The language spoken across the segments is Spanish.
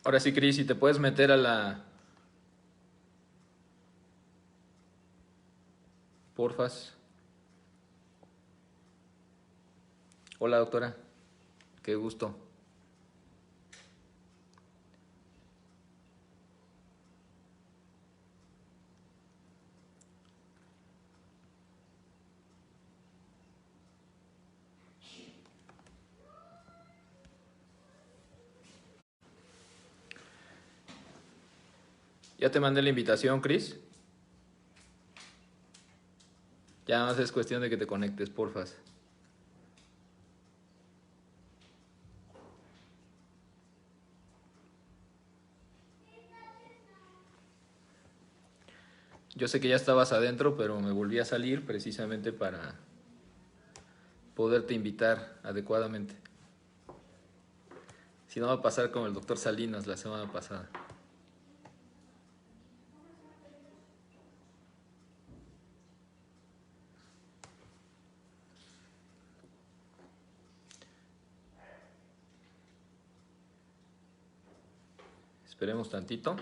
Ahora sí, Cris, si te puedes meter a la... Porfas. Hola, doctora. Qué gusto. Ya te mandé la invitación, Cris. Ya más es cuestión de que te conectes, porfas. Yo sé que ya estabas adentro, pero me volví a salir precisamente para poderte invitar adecuadamente. Si no va a pasar como el doctor Salinas la semana pasada. Esperemos tantito.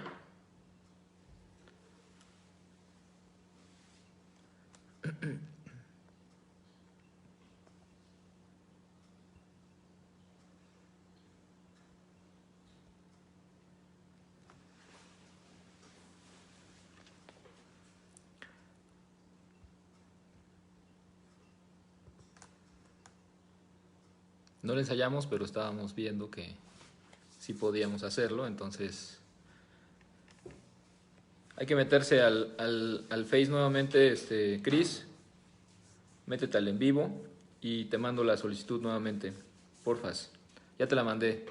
No lo ensayamos, pero estábamos viendo que sí podíamos hacerlo, entonces hay que meterse al Face nuevamente, Chris, métete al en vivo y te mando la solicitud nuevamente, porfas. Ya te la mandé.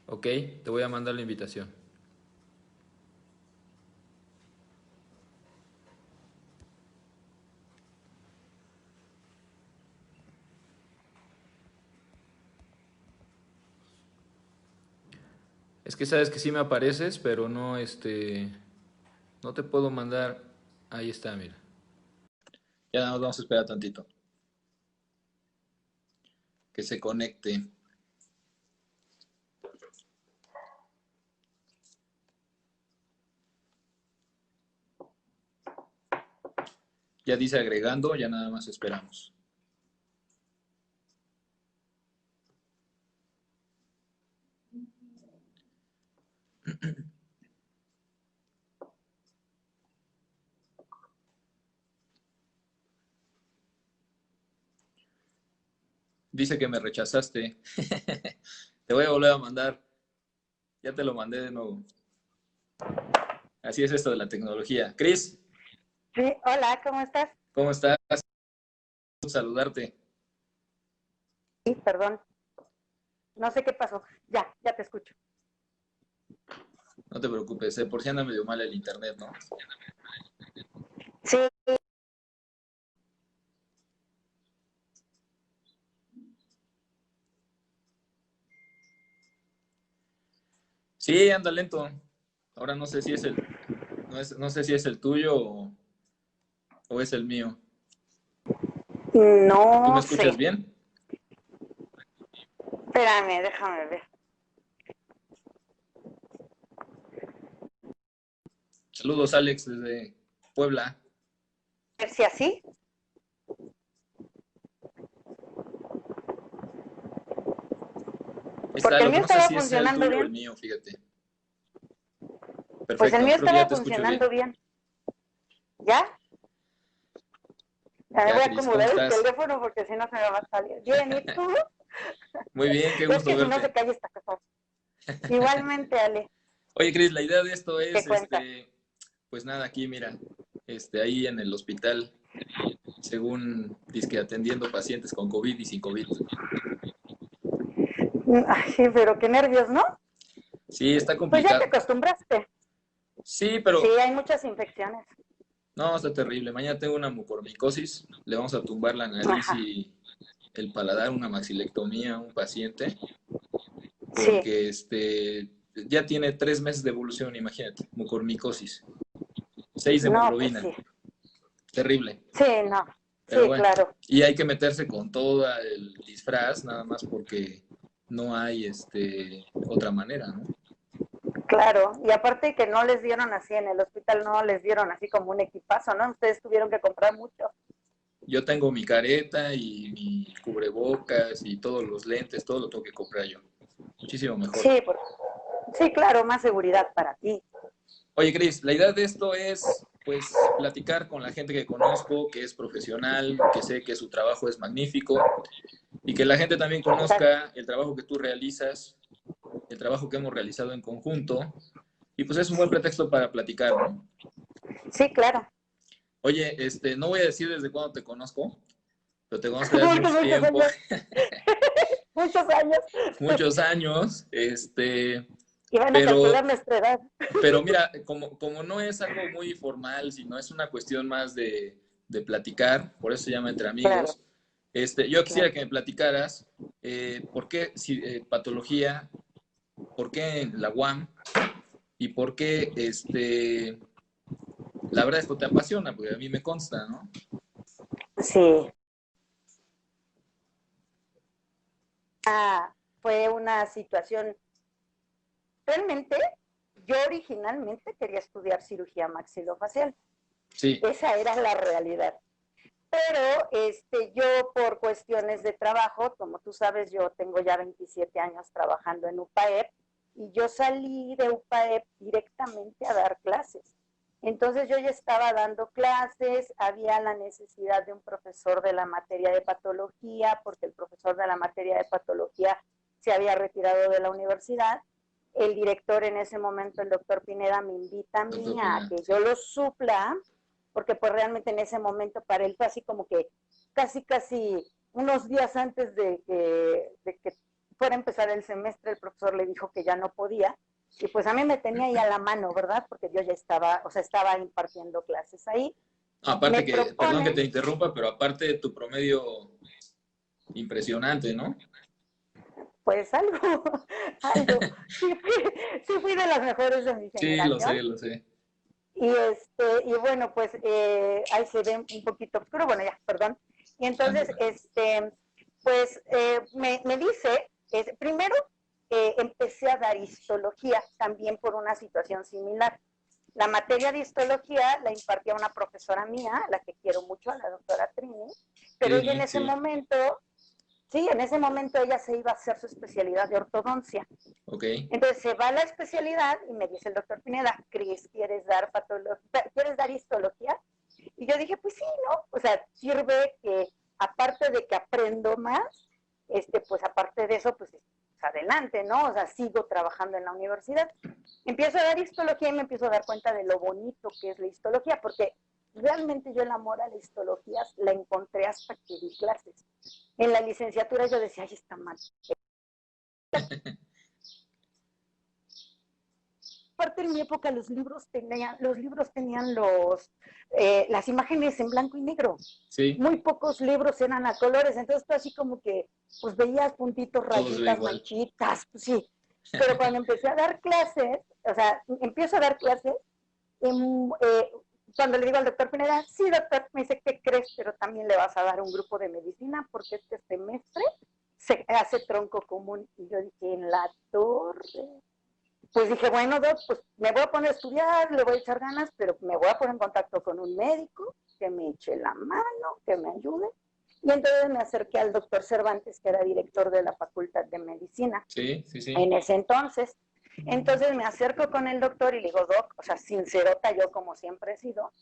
Ok, te voy a mandar la invitación. Es que sabes que sí me apareces, pero no, no te puedo mandar. Ahí está, mira. Ya nada más vamos a esperar tantito. Que se conecte. Ya dice agregando, ya nada más esperamos. Dice que me rechazaste. Te voy a volver a mandar. Ya te lo mandé de nuevo. Así es esto de la tecnología. Cris, Sí, hola, ¿cómo estás? ¿cómo estás? Saludarte. Sí, perdón, no sé qué pasó. Ya te escucho. No te preocupes, por si anda medio mal el internet, ¿no? Sí, Sí, anda lento. Ahora no sé si es no sé si es el tuyo o es el mío. ¿Tú me no escuchas sé. bien? Espérame, déjame ver. Saludos, Alex, desde Puebla. A ver si así. Ahí está, Porque el lo que mío no sé estaba si es el funcionando tuyo o el bien. mío, fíjate. Pues el Perfecto, mío creo que ya estaba te escucho bien. funcionando bien. ¿Ya? Ya me Ya, voy a Cris, ¿cómo acomodar el estás? teléfono porque si no se me va a salir. Bien, ¿y tú? Muy bien, qué Es gusto que si no se verte. cae esta cosa. Igualmente, Ale, Oye, Cris, la idea de esto ¿qué es, cuentas? pues nada, aquí mira, ahí en el hospital, según dizque atendiendo pacientes con COVID y sin COVID. Ay, sí, pero qué nervios, ¿no? Sí, está Pues ya te complicado. acostumbraste. Sí, Sí, pero hay muchas infecciones. no, está terrible. Mañana tengo una mucormicosis, le vamos a tumbar la nariz Ajá, y el paladar, una maxilectomía a un paciente, sí. porque ya tiene 3 meses de evolución, imagínate, mucormicosis, 6 de No, pues hemoglobina, sí. terrible. Sí, no. Pero Sí, bueno, claro. y hay que meterse con todo el disfraz, nada más porque no hay otra manera, ¿no? Claro, y aparte que no les dieron así en el hospital, no les dieron así como un equipazo, ¿no? Ustedes tuvieron que comprar mucho. Yo tengo mi careta y mi cubrebocas y todos los lentes, todo lo tengo que comprar yo. Muchísimo mejor. Sí, sí, claro, más seguridad para ti. Oye, Cris, la idea de esto es, pues, platicar con la gente que conozco, que es profesional, que sé que su trabajo es magnífico y que la gente también conozca el trabajo que tú realizas, el trabajo que hemos realizado en conjunto. Y pues es un buen pretexto para platicar, ¿no? Sí, claro. Oye, no voy a decir desde cuándo te conozco, pero te conozco desde hace Muchos, mucho muchos tiempo, años. Muchos años. muchos años, Y van a calcular pero, nuestra edad. pero mira, como no es algo muy formal, sino es una cuestión más de platicar, por eso se llama Entre Claro, Amigos, yo quisiera claro. que me platicaras por qué si, patología, por qué en la UAM y por qué, la verdad esto te apasiona, porque a mí me consta, ¿no? Sí. Fue una situación. Realmente, yo originalmente quería estudiar cirugía maxilofacial. Sí, Esa era la realidad. Pero yo por cuestiones de trabajo, como tú sabes, yo tengo ya 27 años trabajando en UPAEP y yo salí de UPAEP directamente a dar clases. Entonces yo ya estaba dando clases, había la necesidad de un profesor de la materia de patología, porque el profesor de la materia de patología se había retirado de la universidad. El director en ese momento, el doctor Pineda, me invita a mí doctor a Pineda, que sí. yo lo supla, porque pues realmente en ese momento para él fue así como que casi unos días antes de que fuera a empezar el semestre, el profesor le dijo que ya no podía, y pues a mí me tenía ahí a la mano, ¿verdad? Porque yo ya estaba, o sea, estaba impartiendo clases ahí. Me Aparte que, perdón que propone, te interrumpa, pero aparte de tu promedio impresionante, ¿no? pues algo, algo, sí fui de las mejores de mi Sí, lo generación. sé, lo sé. Y bueno, pues ahí se ve un poquito oscuro, bueno, ya, perdón. Y entonces, Ándale. pues me dice, primero empecé a dar histología también por una situación similar. La materia de histología la impartía una profesora mía, la que quiero mucho, a la doctora Trini, pero ella en Trini, ese sí. momento, sí, en ese momento ella se iba a hacer su especialidad de ortodoncia. Ok. Entonces se va a la especialidad y me dice el doctor Pineda, Cris, ¿quieres dar histología? Y yo dije, pues sí, ¿no? O sea, sirve que aparte de que aprendo más, pues aparte de eso, pues adelante, ¿no? O sea, sigo trabajando en la universidad. Empiezo a dar histología y me empiezo a dar cuenta de lo bonito que es la histología, porque realmente yo el amor a la histología la encontré hasta que di clases. En la licenciatura yo decía, ay, está mal. Aparte en mi época los libros tenían las imágenes en blanco y negro. Sí, Muy pocos libros eran a colores, entonces tú así como que pues veías puntitos, todo se ve rayitas, igual. manchitas, pues sí. Pero cuando empecé a dar clases, o sea, empiezo a dar clases, cuando le digo al doctor Pineda, sí doctor, me dice, ¿qué crees? Pero también le vas a dar un grupo de medicina porque este semestre se hace tronco común. Y yo dije, en la torre. Pues dije, bueno, Doc, pues me voy a poner a estudiar, le voy a echar ganas, pero me voy a poner en contacto con un médico que me eche la mano, que me ayude. Y entonces me acerqué al doctor Cervantes, que era director de la Facultad de Medicina Sí, sí, sí. en ese entonces. Entonces me acerco con el doctor y le digo, Doc, o sea, sincerota yo como siempre he sido,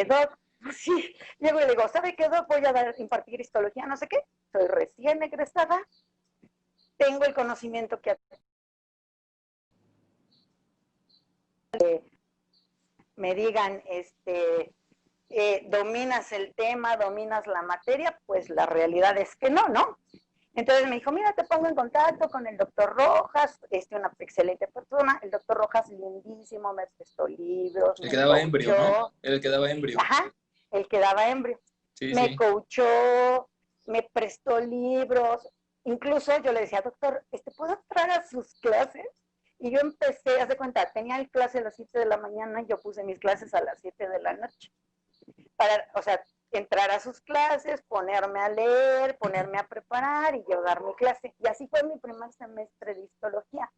Doc, sí, llego y le digo, ¿sabe qué, Doc? Voy a impartir histología, no sé qué, soy recién egresada, tengo el conocimiento que me digan, dominas el tema, dominas la materia, pues la realidad es que no, ¿no? Entonces me dijo, mira, te pongo en contacto con el doctor Rojas, una excelente persona, el doctor Rojas lindísimo, me prestó libros, El me que daba embrio, ¿no? coachó, Era el que daba embrio. ajá, el que daba embrio, Sí, me sí. coachó, me prestó libros, incluso yo le decía, doctor, ¿puedo entrar a sus clases? Y yo empecé, haz de cuenta, tenía el clase a las 7 de la mañana y yo puse mis clases a las 7 de la noche. O sea, entrar a sus clases, ponerme a leer, ponerme a preparar y yo dar mi clase. Y así fue mi primer semestre de histología.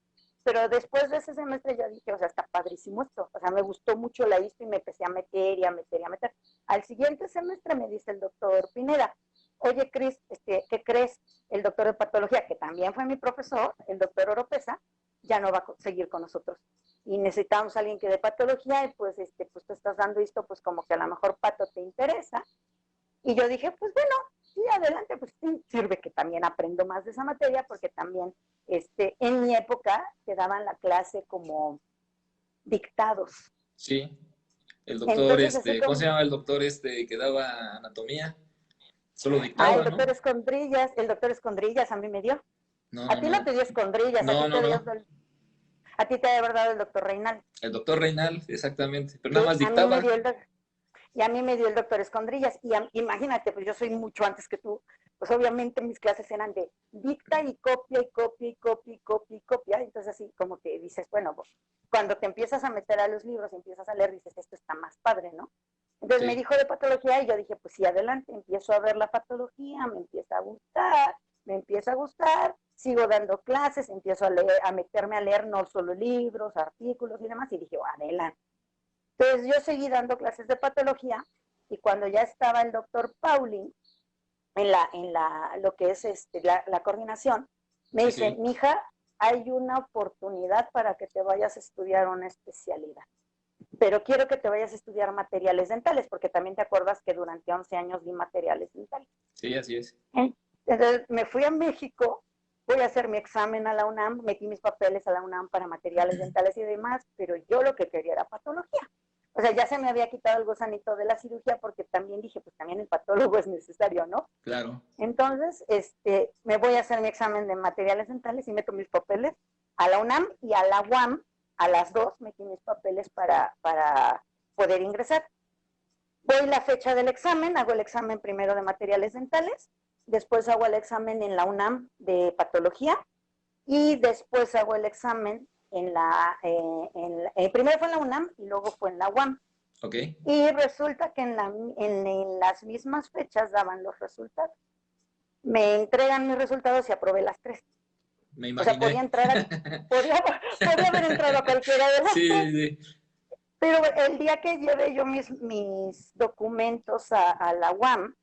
Pero después de ese semestre yo dije, o sea, está padrísimo esto. O sea, me gustó mucho la histo y me empecé a meter y a meter y a meter. Al siguiente semestre me dice el doctor Pineda, oye, Cris, ¿qué crees? El doctor de patología, que también fue mi profesor, el doctor Oropesa, ya no va a seguir con nosotros. Y necesitamos a alguien que de patología, y pues, pues tú estás dando esto, pues como que a lo mejor Pato te interesa. Y yo dije, pues bueno, sí, adelante, pues sí, sirve que también aprendo más de esa materia, porque también en mi época te daban la clase como dictados. Sí, el doctor, Entonces, así ¿cómo como, se llama el doctor que daba anatomía? Solo dictaba, ¿no? El doctor Escondrillas a mí me dio. No, A no, ti no no. te dio Escondrillas, No, no, no. a ti te debe haber dado el doctor Reinal. El doctor Reinal, exactamente. Pero nada Sí, más a mí me dictaba. dio y a mí me dio el doctor Escondrillas. Y imagínate, pues yo soy mucho antes que tú. Pues obviamente mis clases eran de dicta y copia y copia y copia y copia y copia. Entonces así como que dices, bueno, cuando te empiezas a meter a los libros, empiezas a leer, dices, esto está más padre, ¿no? Entonces me Sí. dijo de patología y yo dije, pues sí, adelante, empiezo a ver la patología, me empieza a gustar, sigo dando clases, empiezo a leer, a meterme a leer no solo libros, artículos y demás, y dije, oh, adelante. Entonces yo seguí dando clases de patología y cuando ya estaba el doctor Pauling lo que es la coordinación, me Sí, dice, sí. mija, hay una oportunidad para que te vayas a estudiar una especialidad, pero quiero que te vayas a estudiar materiales dentales, porque también te acuerdas que durante 11 años di materiales dentales. Sí, así es. Entonces me fui a México, voy a hacer mi examen a la UNAM, metí mis papeles a la UNAM para materiales dentales y demás, pero yo lo que quería era patología. O sea, ya se me había quitado el gusanito de la cirugía porque también dije, pues también el patólogo es necesario, ¿no? Claro. Entonces, me voy a hacer mi examen de materiales dentales y meto mis papeles a la UNAM y a la UAM, a las dos metí mis papeles para poder ingresar. Voy la fecha del examen, hago el examen primero de materiales dentales, después hago el examen en la UNAM de patología y después hago el examen primero fue en la UNAM y luego fue en la UAM. Ok. Y resulta que en las mismas fechas daban los resultados. Me entregan mis resultados y aprobé las tres. Me O sea, imaginé. podía haber entrado a cualquiera de las tres. Sí, sí. Pero el día que llevé yo mis documentos a la UAM,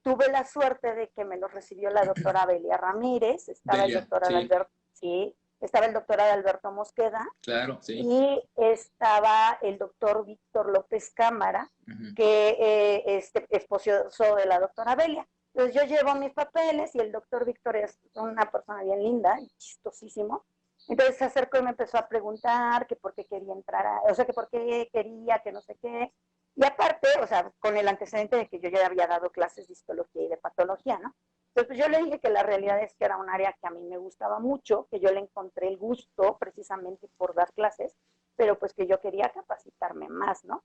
tuve la suerte de que me los recibió la doctora Belia Ramírez, estaba el Delia, doctor sí. Adalberto, sí, estaba el doctor Adalberto Mosqueda Claro, sí. y estaba el doctor Víctor López Cámara, Ujú. que esposo de la doctora Belia. Entonces yo llevo mis papeles y el doctor Víctor es una persona bien linda y chistosísimo. Entonces se acercó y me empezó a preguntar que por qué quería entrar, o sea, que por qué quería, que no sé qué. Y aparte, o sea, con el antecedente de que yo ya había dado clases de histología y de patología, ¿no? Entonces pues yo le dije que la realidad es que era un área que a mí me gustaba mucho, que yo le encontré el gusto precisamente por dar clases, pero pues que yo quería capacitarme más, ¿no?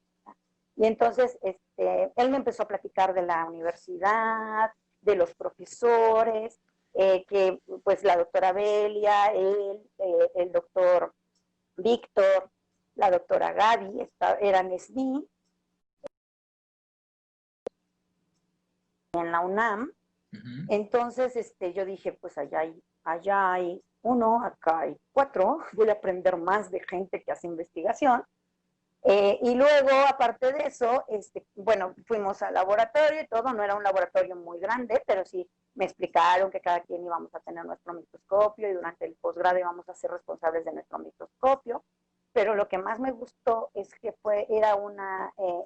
Y entonces él me empezó a platicar de la universidad, de los profesores, que pues la doctora Belia, él, el doctor Víctor, la doctora Gaby, eran SNI en la UNAM. Ujú. Entonces yo dije, pues allá hay uno, acá hay cuatro, voy a aprender más de gente que hace investigación. Y luego, aparte de eso, bueno, fuimos al laboratorio y todo, no era un laboratorio muy grande, pero sí me explicaron que cada quien íbamos a tener nuestro microscopio y durante el posgrado íbamos a ser responsables de nuestro microscopio. Pero lo que más me gustó es que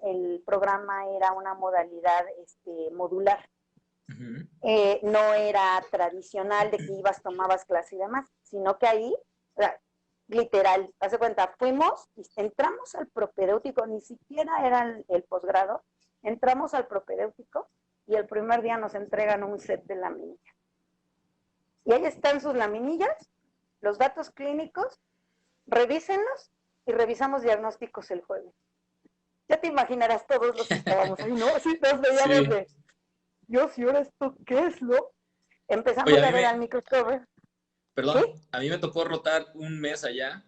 el programa era una modalidad modular. Ujú. No era tradicional de que ibas, tomabas clase y demás, sino que ahí, literal, hace cuenta, entramos al propedéutico, ni siquiera era el posgrado, entramos al propedéutico y el primer día nos entregan un set de laminillas. Y ahí están sus laminillas, los datos clínicos, revísenlos y revisamos diagnósticos el jueves. Ya te imaginarás todos los que estábamos ahí, ¿no? Sí, nos veíamos Sí. de, Dios, ¿y ahora esto qué es, no? Oye, Empezamos a ver al microscopio. ¿Sí? perdón, a mí me tocó rotar un mes allá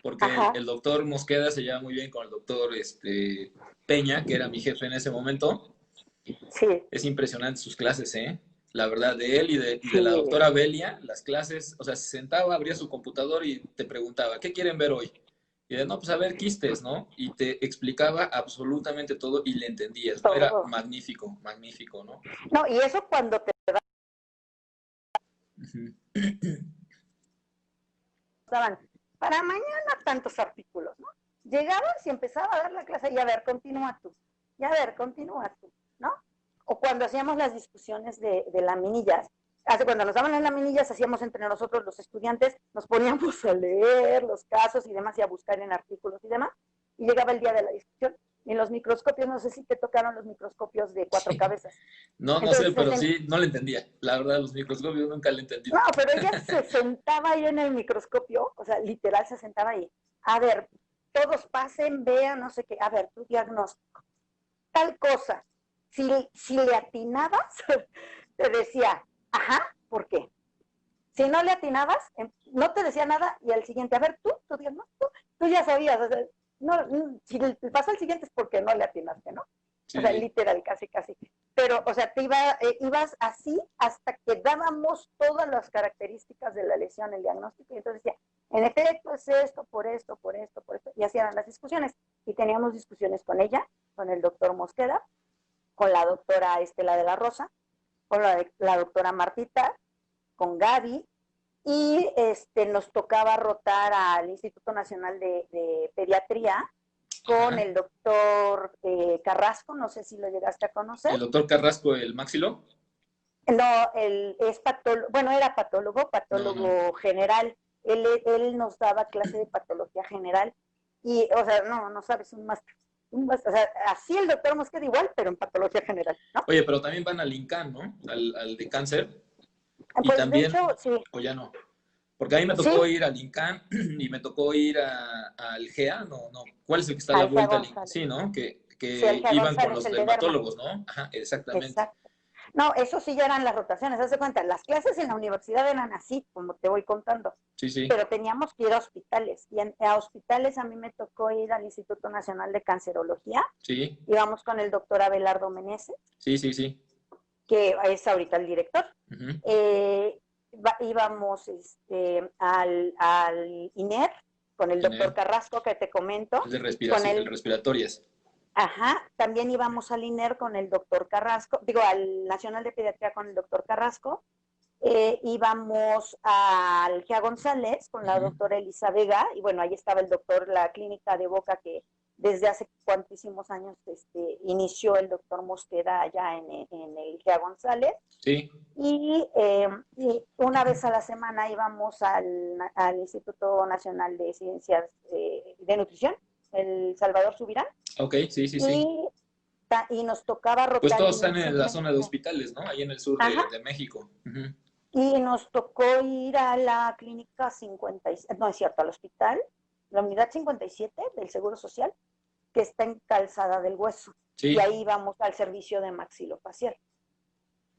porque Ajá, el doctor Mosqueda se lleva muy bien con el doctor Peña, que era mi jefe en ese momento. sí, Es impresionante sus clases, ¿eh? La verdad, de él y de la sí, doctora Belia, las clases, o sea, se sentaba, abría su computador y te preguntaba, ¿qué quieren ver hoy? Y de, no, pues a ver, quistes, ¿no? Y te explicaba absolutamente todo y le entendías, ¿no? Era todo. magnífico, magnífico, ¿no? No, y eso cuando te Ujú. daban, para mañana tantos artículos, ¿no? Llegabas y empezaba a dar la clase y a ver, continúa tú, y a ver, continúa tú, ¿no? O cuando hacíamos las discusiones de laminillas, hace cuando nos daban las laminillas, hacíamos entre nosotros los estudiantes, nos poníamos a leer los casos y demás y a buscar en artículos y demás, y llegaba el día de la discusión. Y en los microscopios, no sé si te tocaron los microscopios de cuatro Sí. cabezas. No, no sé, Entonces, pero sí, no le entendía. La verdad, los microscopios nunca le he entendido. no, pero ella se sentaba ahí en el microscopio, o sea, literal se sentaba ahí. A ver, todos pasen, vean, no sé qué. A ver, tu diagnóstico. Tal cosa. Si le atinabas, te decía, ajá, ¿por qué? Si no le atinabas, no te decía nada y al siguiente, a ver, tú, tu diagnóstico, tú ya sabías. O sea, no, si le pasa al siguiente es porque no le atinaste, ¿no? O Sí, sea, sí. literal, casi, casi. Pero, o sea, ibas así hasta que dábamos todas las características de la lesión, el diagnóstico, y entonces decía, en efecto es esto, por esto, por esto, por esto, y así eran las discusiones. Y teníamos discusiones con ella, con el doctor Mosqueda, con la doctora Estela de la Rosa, con la doctora Martita, con Gaby, y nos tocaba rotar al Instituto Nacional de Pediatría con Ajá. el doctor Carrasco, no sé si lo llegaste a conocer. El doctor Carrasco, el Maxilo. No, es patólogo, bueno, era No, no. patólogo general. Él nos daba clase de patología general y, o sea, no sabes, o sea, así el doctor Mosqueda igual, pero en patología general, ¿no? Oye, pero también van al INCAN, ¿no? Al de cáncer. Y Pues de hecho, también, sí, o ya no. Porque a mí me sí, tocó ir al INCAN y me tocó ir al GEA, no, no. ¿Cuál es el que está a la Algea vuelta al INCAN? González. Sí, ¿no? Sí, Que Algea iban con González, los el de Derma. dermatólogos, ¿no? Ajá, exactamente. Exacto. No, eso sí ya eran las rotaciones, haz de cuenta, las clases en la universidad eran así, como te voy contando, Sí, sí, pero teníamos que ir a hospitales, y a hospitales a mí me tocó ir al Instituto Nacional de Cancerología, sí, íbamos con el doctor Abelardo Meneses, sí, sí, sí. que es ahorita el director, Ujú. eh, íbamos al INER, con el doctor INER, Carrasco, que te comento, es de con respiración, el el respiratorias. Ajá, también íbamos al INER con el doctor Carrasco, digo, al Nacional de Pediatría con el doctor Carrasco, íbamos al GEA González con la Ujú. doctora Elisa Vega, y bueno, ahí estaba el doctor, la clínica de Boca que desde hace cuantísimos años inició el doctor Mosqueda allá en el GEA González, Sí, y una vez a la semana íbamos al Instituto Nacional de Ciencias de Nutrición, el Salvador Subirán, ok, sí, sí, sí. y y nos tocaba Pues rotar todos están en la zona de inicialmente. hospitales, ¿no? Ahí en el sur Ajá. de México. Ujú. Y nos tocó ir a la clínica 57, no es cierto, al hospital, la unidad 57 del Seguro Social, que está en Calzada del Hueso. Y Sí, ahí vamos al servicio de maxilofacial.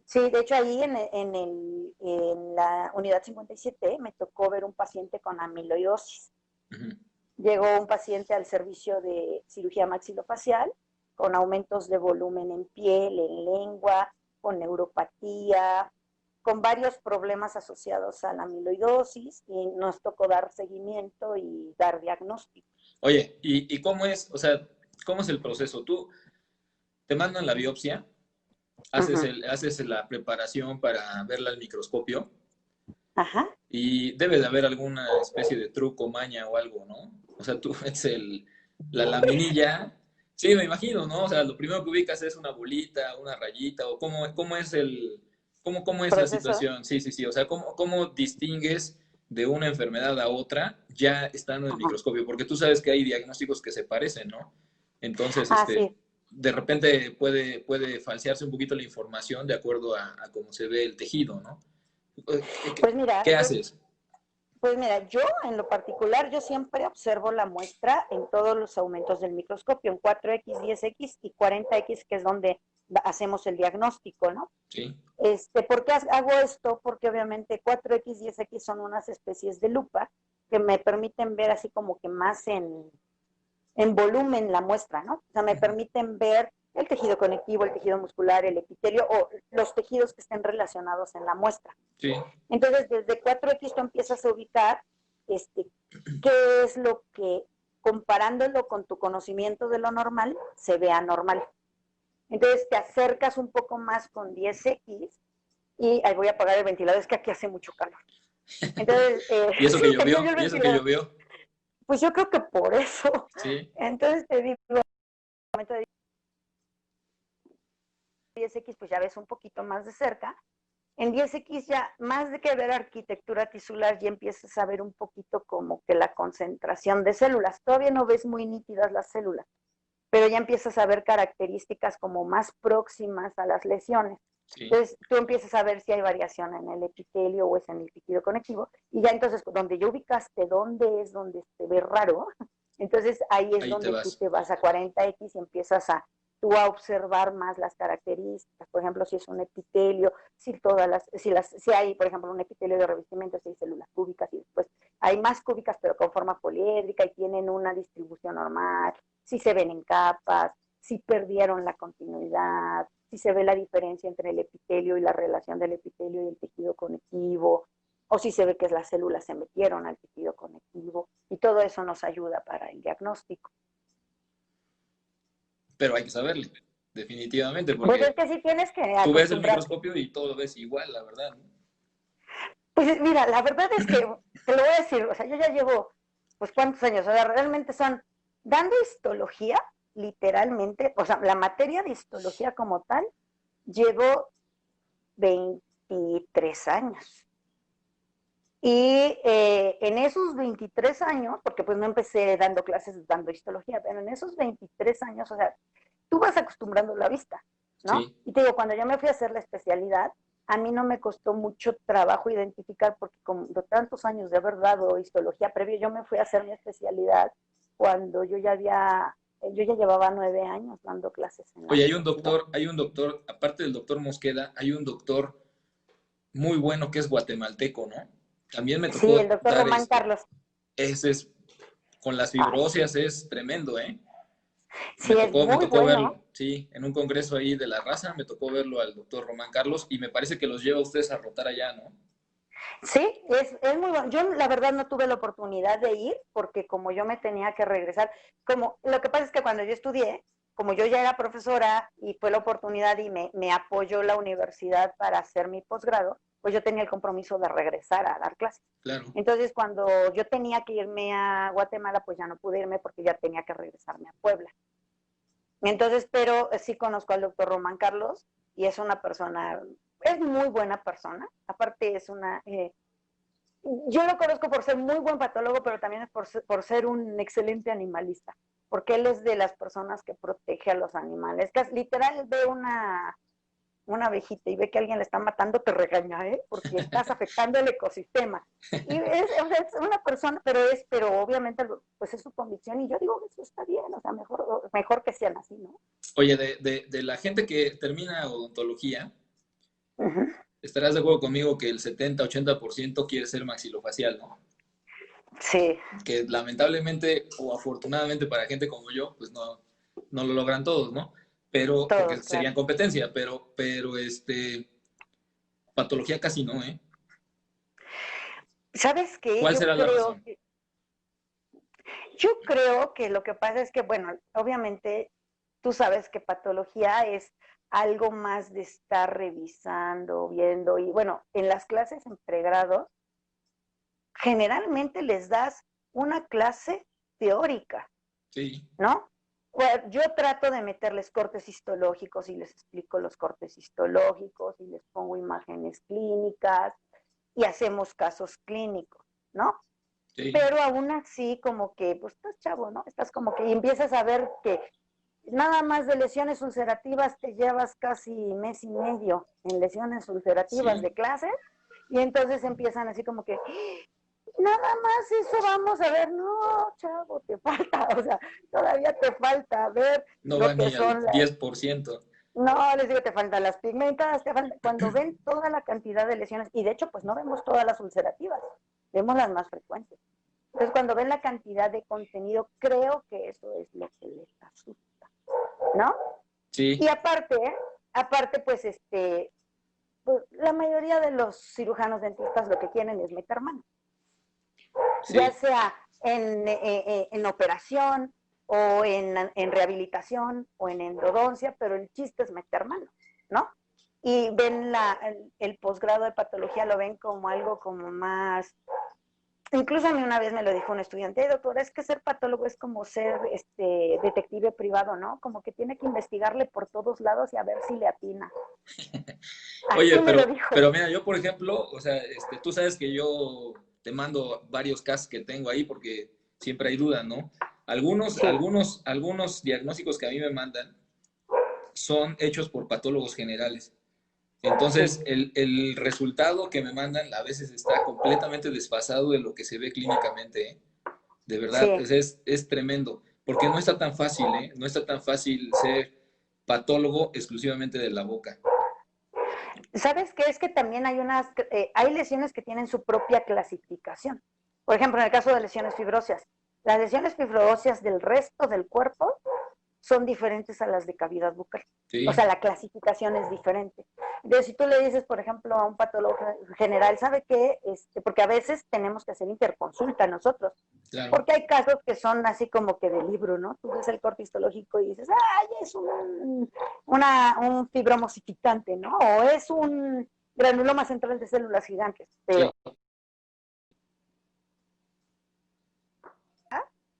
Sí, de hecho ahí en la unidad 57 me tocó ver un paciente con amiloidosis. ujú. Llegó un paciente al servicio de cirugía maxilofacial con aumentos de volumen en piel, en lengua, con neuropatía, con varios problemas asociados a la amiloidosis y nos tocó dar seguimiento y dar diagnóstico. Oye, ¿y cómo es, o sea, cómo es el proceso? Tú te mandan la biopsia, Uh -huh. haces la preparación para verla al microscopio Ajá. y debe de haber alguna especie de truco, maña o algo, ¿no? O sea, tú ves la laminilla. Sí, me imagino, ¿no? O sea, lo primero que ubicas es una bolita, una rayita, o cómo es cómo es la Proceso. situación. Sí, sí, sí. O sea, cómo distingues de una enfermedad a otra ya estando en el Ajá. microscopio, porque tú sabes que hay diagnósticos que se parecen, ¿no? Entonces, Ah, sí. de repente puede falsearse un poquito la información de acuerdo a cómo se ve el tejido, ¿no? Pues mira, ¿Qué haces? yo en lo particular, yo siempre observo la muestra en todos los aumentos del microscopio, en 4X, 10X y 40X, que es donde hacemos el diagnóstico, ¿no? Sí, ¿Por qué hago esto? Porque obviamente 4X y 10X son unas especies de lupa que me permiten ver así como que más en volumen la muestra, ¿no? O sea, me permiten ver el tejido conectivo, el tejido muscular, el epitelio o los tejidos que estén relacionados en la muestra. Sí. Entonces, desde 4X tú empiezas a ubicar qué es lo que, comparándolo con tu conocimiento de lo normal, se ve anormal. Entonces, te acercas un poco más con 10X y ahí voy a apagar el ventilador, es que aquí hace mucho calor. Entonces, ¿Y eso que llovió? ¿Y eso que llovió? Pues yo creo que por eso. Sí. Entonces te digo, en el momento de 10X, pues ya ves un poquito más de cerca. En 10X ya, más de que ver arquitectura tisular, ya empiezas a ver un poquito como que la concentración de células. Todavía no ves muy nítidas las células, pero ya empiezas a ver características como más próximas a las lesiones. Sí. Entonces, tú empiezas a ver si hay variación en el epitelio o es en el tejido conectivo, y ya entonces, donde ya ubicaste dónde es donde se ve raro, entonces ahí es donde tú te vas a 40X y empiezas a tú a observar más las características, por ejemplo, si es un epitelio, si hay, por ejemplo, un epitelio de revestimiento, si hay células cúbicas, y después hay más cúbicas pero con forma poliédrica y tienen una distribución normal, si se ven en capas, si perdieron la continuidad, si se ve la diferencia entre el epitelio y la relación del epitelio y el tejido conectivo, o si se ve que las células se metieron al tejido conectivo, y todo eso nos ayuda para el diagnóstico. Pero hay que saberle, definitivamente, porque pues es que sí tienes que tú ves el microscopio y todo lo ves igual, la verdad, ¿no? Pues mira, la verdad es que, te lo voy a decir, o sea, yo ya llevo, pues, ¿cuántos años? O sea, realmente son, dando histología, literalmente, o sea, la materia de histología como tal, llevo 23 años. Y en esos 23 años, porque pues no empecé dando clases dando histología, pero en esos 23 años, o sea, tú vas acostumbrando la vista, ¿no? Sí. Y te digo, cuando yo me fui a hacer la especialidad, a mí no me costó mucho trabajo identificar, porque con tantos años de haber dado histología previo, yo me fui a hacer mi especialidad cuando yo ya llevaba 9 años dando clases. Oye, hay un doctor, aparte del doctor Mosqueda, hay un doctor muy bueno que es guatemalteco, ¿no? También me tocó. Sí, el doctor Román Carlos. Ese es, con las fibrosias es tremendo, ¿eh? Sí, me tocó verlo, sí, en un congreso ahí de la raza, me tocó verlo al doctor Román Carlos y me parece que los lleva a ustedes a rotar allá, ¿no? Sí, es muy bueno. Yo la verdad no tuve la oportunidad de ir porque como yo me tenía que regresar, lo que pasa es que cuando yo estudié, como yo ya era profesora y fue la oportunidad y me apoyó la universidad para hacer mi posgrado, pues yo tenía el compromiso de regresar a dar clases. Claro. Entonces cuando yo tenía que irme a Guatemala, pues ya no pude irme porque ya tenía que regresarme a Puebla. Entonces, pero sí conozco al doctor Román Carlos y es una persona, es muy buena persona. Aparte es yo lo conozco por ser muy buen patólogo, pero también es por ser un excelente animalista, porque él es de las personas que protege a los animales. Que literal ve una abejita y ve que alguien le está matando, te regaña, porque estás afectando el ecosistema. Y es una persona, pero obviamente pues es su convicción y yo digo que eso está bien, o sea, mejor que sean así, ¿no? Oye, de la gente que termina odontología, estarás de acuerdo conmigo que el 70-80% quiere ser maxilofacial, ¿no? Sí. Que lamentablemente o afortunadamente para gente como yo, pues no lo logran todos, ¿no? Pero, porque claro, serían competencia, pero patología casi no, ¿eh? ¿Sabes qué? ¿Cuál será la razón? Yo creo que lo que pasa es que, bueno, obviamente tú sabes que patología es algo más de estar revisando, viendo, y bueno, en las clases en pregrado, generalmente les das una clase teórica, sí, ¿no? Yo trato de meterles cortes histológicos y les explico los cortes histológicos y les pongo imágenes clínicas y hacemos casos clínicos, ¿no? Sí. Pero aún así como que, pues estás chavo, ¿no? Estás como que, y empiezas a ver que nada más de lesiones ulcerativas te llevas casi mes y medio en lesiones ulcerativas de clase, y entonces empiezan así como que, nada más eso vamos a ver, no, chavo, te falta, o sea, todavía te falta ver no lo que son al 10%. No, les digo, te faltan las pigmentadas, cuando ven toda la cantidad de lesiones, y de hecho, pues no vemos todas las ulcerativas, vemos las más frecuentes. Entonces, cuando ven la cantidad de contenido, creo que eso es lo que les asusta, ¿no? Sí. Y aparte, pues, pues, la mayoría de los cirujanos dentistas lo que quieren es meter mano, ya Sí. sea en operación o en rehabilitación o en endodoncia, pero el chiste es meter mano, ¿no? Y ven el posgrado de patología, lo ven como algo como más. Incluso a mí una vez me lo dijo un estudiante: "Hey, doctora, es que ser patólogo es como ser detective privado, ¿no? Como que tiene que investigarle por todos lados y a ver si le atina". Oye, Así me lo dijo. pero mira, yo por ejemplo, o sea, tú sabes que yo te mando varios casos que tengo ahí porque siempre hay dudas, ¿no? Sí. Algunos diagnósticos que a mí me mandan son hechos por patólogos generales. Sí. Entonces, el resultado que me mandan a veces está completamente desfasado de lo que se ve clínicamente, ¿eh? De verdad, Sí. es tremendo, porque no está tan fácil, ¿eh? No está tan fácil ser patólogo exclusivamente de la boca. ¿Sabes qué? Es que también hay lesiones que tienen su propia clasificación. Por ejemplo, en el caso de lesiones fibrosas, las lesiones fibrosas del resto del cuerpo son diferentes a las de cavidad bucal. O Sí, sea, la clasificación es diferente. Entonces, si tú le dices, por ejemplo, a un patólogo general, ¿sabe qué? Porque a veces tenemos que hacer interconsulta nosotros, claro. porque hay casos que son así como que de libro, ¿no? Tú ves el corte histológico y dices, ¡ay, es un fibromosificante, ¿no? O es un granuloma central de células gigantes, Sí, pero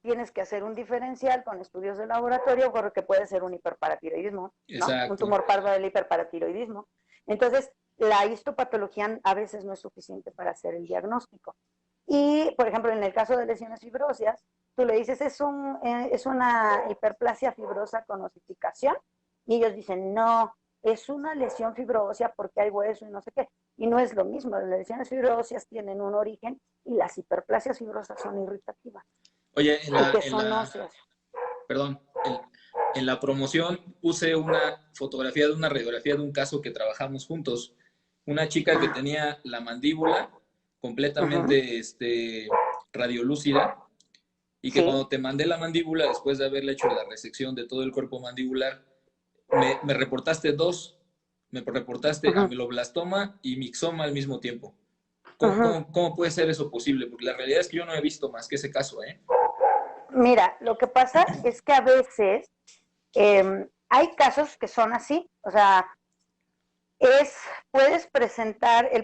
tienes que hacer un diferencial con estudios de laboratorio porque puede ser un hiperparatiroidismo, ¿no? Un exacto. tumor pardo del hiperparatiroidismo. Entonces, la histopatología a veces no es suficiente para hacer el diagnóstico. Y, por ejemplo, en el caso de lesiones fibrosas, tú le dices, es una hiperplasia fibrosa con osificación, y ellos dicen, no, es una lesión fibrosa porque hay hueso y no sé qué. Y no es lo mismo, las lesiones fibrosas tienen un origen y las hiperplasias fibrosas son irritativas Oye, y que son óseas. perdón, en la promoción puse una fotografía de una radiografía de un caso que trabajamos juntos. Una chica que Ah, tenía la mandíbula uh-huh. completamente radiolúcida y que Sí, cuando te mandé la mandíbula, después de haberle hecho la resección de todo el cuerpo mandibular, me reportaste dos. Me reportaste uh-huh. ameloblastoma y mixoma al mismo tiempo. Uh-huh. ¿Cómo puede ser eso posible? Porque la realidad es que yo no he visto más que ese caso, ¿eh? Mira, lo que pasa es que a veces hay casos que son así, o sea, el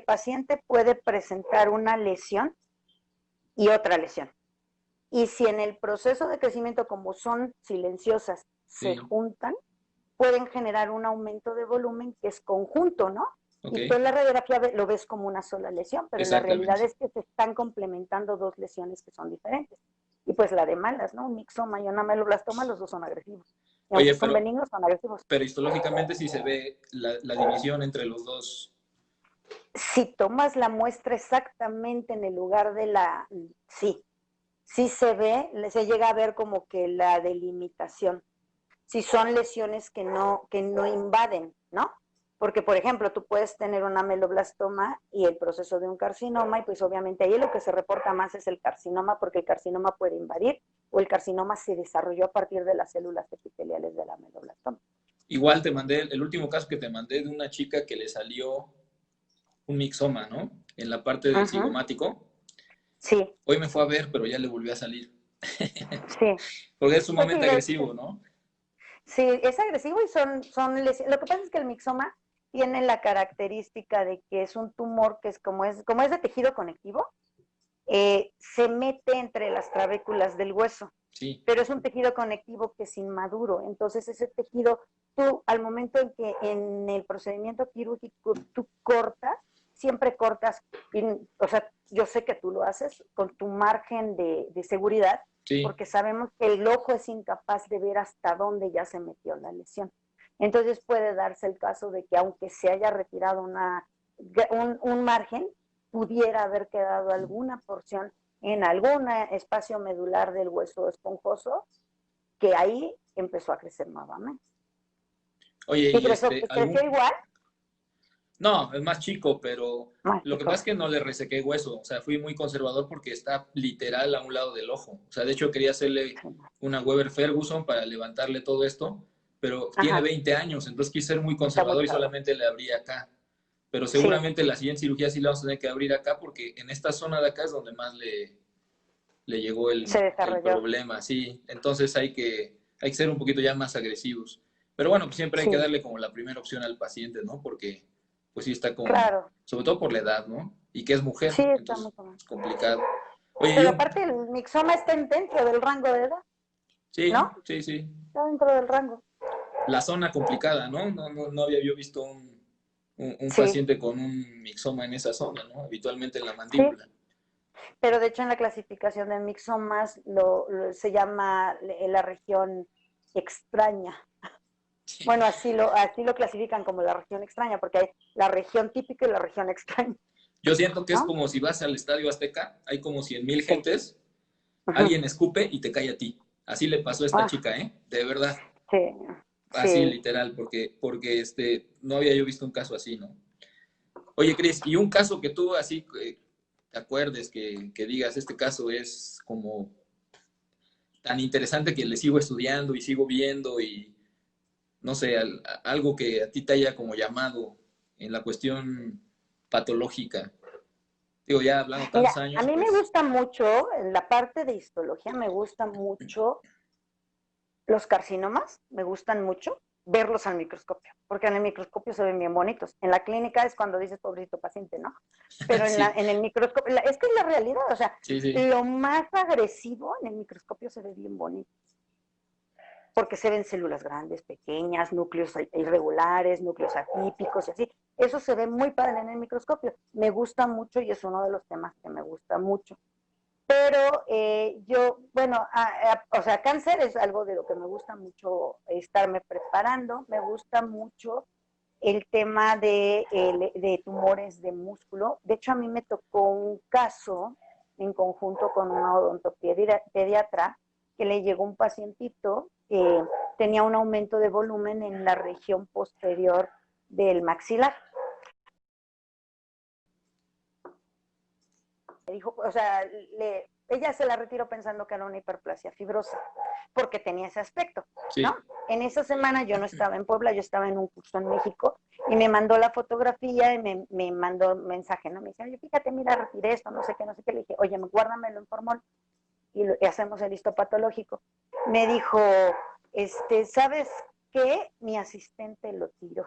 paciente puede presentar una lesión y otra lesión. Y si en el proceso de crecimiento, como son silenciosas, se Sí, juntan, pueden generar un aumento de volumen que es conjunto, ¿no? ok, Y tú en la radiografía lo ves como una sola lesión, pero la realidad exactamente. es que se están complementando dos lesiones que son diferentes. Y pues la de malas, ¿no? Un mixoma y un ameloblastoma, los dos son agresivos. Y aunque Oye, son benignos, son agresivos. pero histológicamente sí se ve la división entre los dos. Si tomas la muestra exactamente en el lugar de sí, sí se ve, se llega a ver como que la delimitación. Si son lesiones que no invaden, ¿no? Porque, por ejemplo, tú puedes tener un ameloblastoma y el proceso de un carcinoma, y pues obviamente ahí lo que se reporta más es el carcinoma, porque el carcinoma puede invadir, o el carcinoma se desarrolló a partir de las células epiteliales del ameloblastoma. Igual te mandé, el último caso que te mandé de una chica que le salió un mixoma, ¿no? En la parte del Uh-huh. cigomático. Sí, Hoy me fue a ver, pero ya le volvió a salir. sí. Porque es Pues sumamente sí, agresivo, ¿no? sí, es agresivo y son lesiones. Lo que pasa es que el mixoma tiene la característica de que es un tumor que como es de tejido conectivo, se mete entre las trabéculas del hueso, Sí, pero es un tejido conectivo que es inmaduro. Entonces ese tejido, tú al momento en que en el procedimiento quirúrgico tú cortas, siempre cortas, o sea, yo sé que tú lo haces con tu margen de seguridad, sí. porque sabemos que el ojo es incapaz de ver hasta dónde ya se metió la lesión. Entonces puede darse el caso de que aunque se haya retirado un margen, pudiera haber quedado alguna porción en algún espacio medular del hueso esponjoso que ahí empezó a crecer nuevamente. Oye, ¿Y y creció igual? No, es más chico, pero Más lo que chico. pasa es que no le resequé hueso. O sea, fui muy conservador porque está literal a un lado del ojo. O sea, de hecho quería hacerle Sí. una Weber Ferguson para levantarle todo esto, pero tiene Ajá, 20 años, entonces quise ser muy está muy conservador y chavo. solamente le abrí acá. Pero Sí, seguramente la siguiente cirugía sí la vamos a tener que abrir acá porque en esta zona de acá es donde más le llegó se el desarrolló. problema, sí. Entonces hay que ser un poquito ya más agresivos. Pero bueno, pues siempre hay que Sí, darle como la primera opción al paciente, ¿no? Porque pues sí está con, claro. sobre todo por la edad, ¿no? Y que es Sí, mujer, está entonces mucho más. es complicado. Oye, Pero aparte el mixoma está dentro del rango de edad, sí, ¿no? sí, sí. Está dentro del rango. La zona complicada, ¿no? No había yo visto un Sí, paciente con un mixoma en esa zona, ¿no? Habitualmente en la sí. mandíbula. Pero de hecho en la clasificación de mixomas se llama la región extraña. Bueno, así lo clasifican como la región extraña, porque hay la región típica y la región extraña, Yo siento que es ¿no? como si vas al Estadio Azteca, hay como 100,000 Sí. gentes, Ujú. alguien escupe y te cae a ti. Así le pasó a esta Ah, chica, ¿eh? De verdad. sí, Así, sí. literal, porque no había yo visto un caso así, ¿no? Oye, Cris, y un caso que tú así te acuerdes, que digas, este caso es como tan interesante que le sigo estudiando y sigo viendo y no sé, algo que a ti te haya como llamado en la cuestión patológica. Digo, ya hablando tantos Mira, a años, mí me pues gusta mucho, en la parte de histología, me gusta mucho los carcinomas, me gustan mucho verlos al microscopio, porque en el microscopio se ven bien bonitos. En la clínica es cuando dices, pobrecito paciente, ¿no? Pero sí, en el microscopio, es que es la realidad, o sea, sí, sí, lo más agresivo en el microscopio se ve bien bonito, porque se ven células grandes, pequeñas, núcleos irregulares, núcleos atípicos y así. Eso se ve muy padre en el microscopio. Me gusta mucho y es uno de los temas que me gusta mucho. Pero yo, bueno, o sea, cáncer es algo de lo que me gusta mucho estarme preparando. Me gusta mucho el tema de tumores de músculo. De hecho, a mí me tocó un caso en conjunto con una odontopediatra que le llegó un pacientito que tenía un aumento de volumen en la región posterior del maxilar. Le dijo, o sea, ella se la retiró pensando que era una hiperplasia fibrosa, porque tenía ese aspecto, ¿no? sí. En esa semana yo no estaba en Puebla, yo estaba en un curso en México y me mandó la fotografía y me mandó un mensaje, ¿no? Me dice, oye, fíjate, mira, retiré esto, no sé qué, no sé qué. Le dije, oye, guárdamelo en formol y hacemos el histopatológico. Me dijo, ¿sabes qué? Mi asistente lo tiró.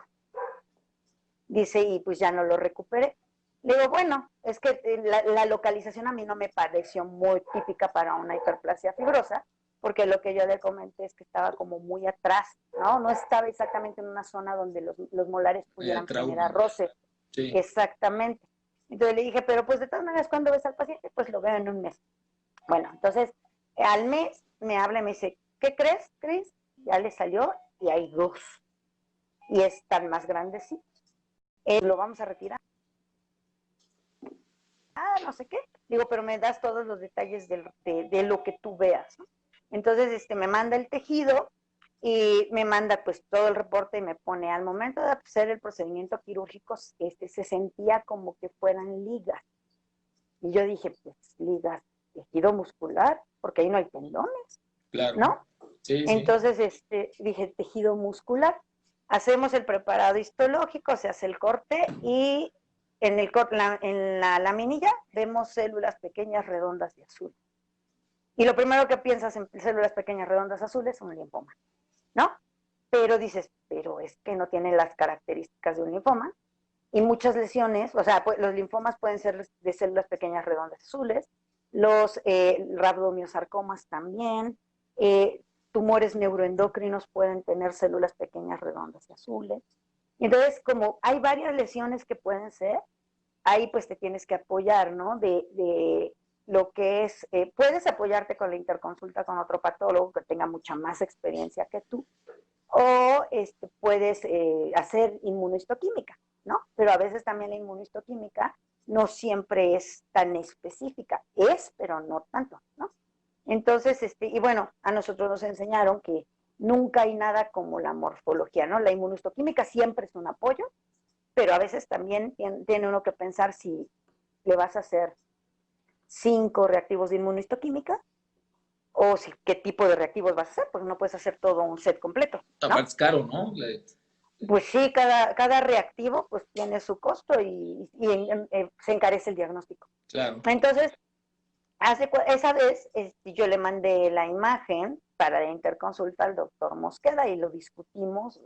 Dice, y pues ya no lo recuperé. Le digo, bueno, es que la localización a mí no me pareció muy típica para una hiperplasia fibrosa, porque lo que yo le comenté es que estaba como muy atrás, ¿no? No estaba exactamente en una zona donde los molares pudieran generar Trauma, roce. sí. Exactamente. Entonces le dije, pero pues de todas maneras, ¿cuándo ves al paciente? Pues lo veo en un mes. Bueno, entonces al mes me habla y me dice, ¿qué crees, Cris? Ya le salió y hay dos. Y están más grandes, sí. Lo vamos a retirar. No sé qué. Digo, pero me das todos los detalles de lo que tú veas, ¿no? Entonces, me manda el tejido y me manda pues todo el reporte y me pone, al momento de hacer el procedimiento quirúrgico, se sentía como que fueran ligas. Y yo dije, pues ligas, tejido muscular, porque ahí no hay tendones, Claro. ¿no? Sí, sí. Entonces, dije, tejido muscular. Hacemos el preparado histológico, se hace el corte y en la laminilla vemos células pequeñas, redondas y azules. Y lo primero que piensas en células pequeñas, redondas, azules, son un linfoma, ¿no? Pero dices, pero es que no tiene las características de un linfoma. Y muchas lesiones, o sea, pues, los linfomas pueden ser de células pequeñas, redondas, azules, los rabdomiosarcomas también, tumores neuroendocrinos pueden tener células pequeñas, redondas y azules. Entonces, como hay varias lesiones que pueden ser, ahí pues te tienes que apoyar, ¿no? De lo que es, puedes apoyarte con la interconsulta con otro patólogo que tenga mucha más experiencia que tú, o puedes hacer inmunohistoquímica, ¿no? Pero a veces también la inmunohistoquímica no siempre es tan específica, es, pero no tanto, ¿no? Entonces, y bueno, a nosotros nos enseñaron que nunca hay nada como la morfología, ¿no? La inmunohistoquímica siempre es un apoyo, pero a veces también tiene uno que pensar si le vas a hacer 5 reactivos de inmunohistoquímica o si, qué tipo de reactivos vas a hacer, porque no puedes hacer todo un set completo, ¿no? Aparte es caro, ¿no? Pues sí, cada reactivo pues tiene su costo y se encarece el diagnóstico. Claro. Entonces, esa vez yo le mandé la imagen para la interconsulta al doctor Mosqueda y lo discutimos.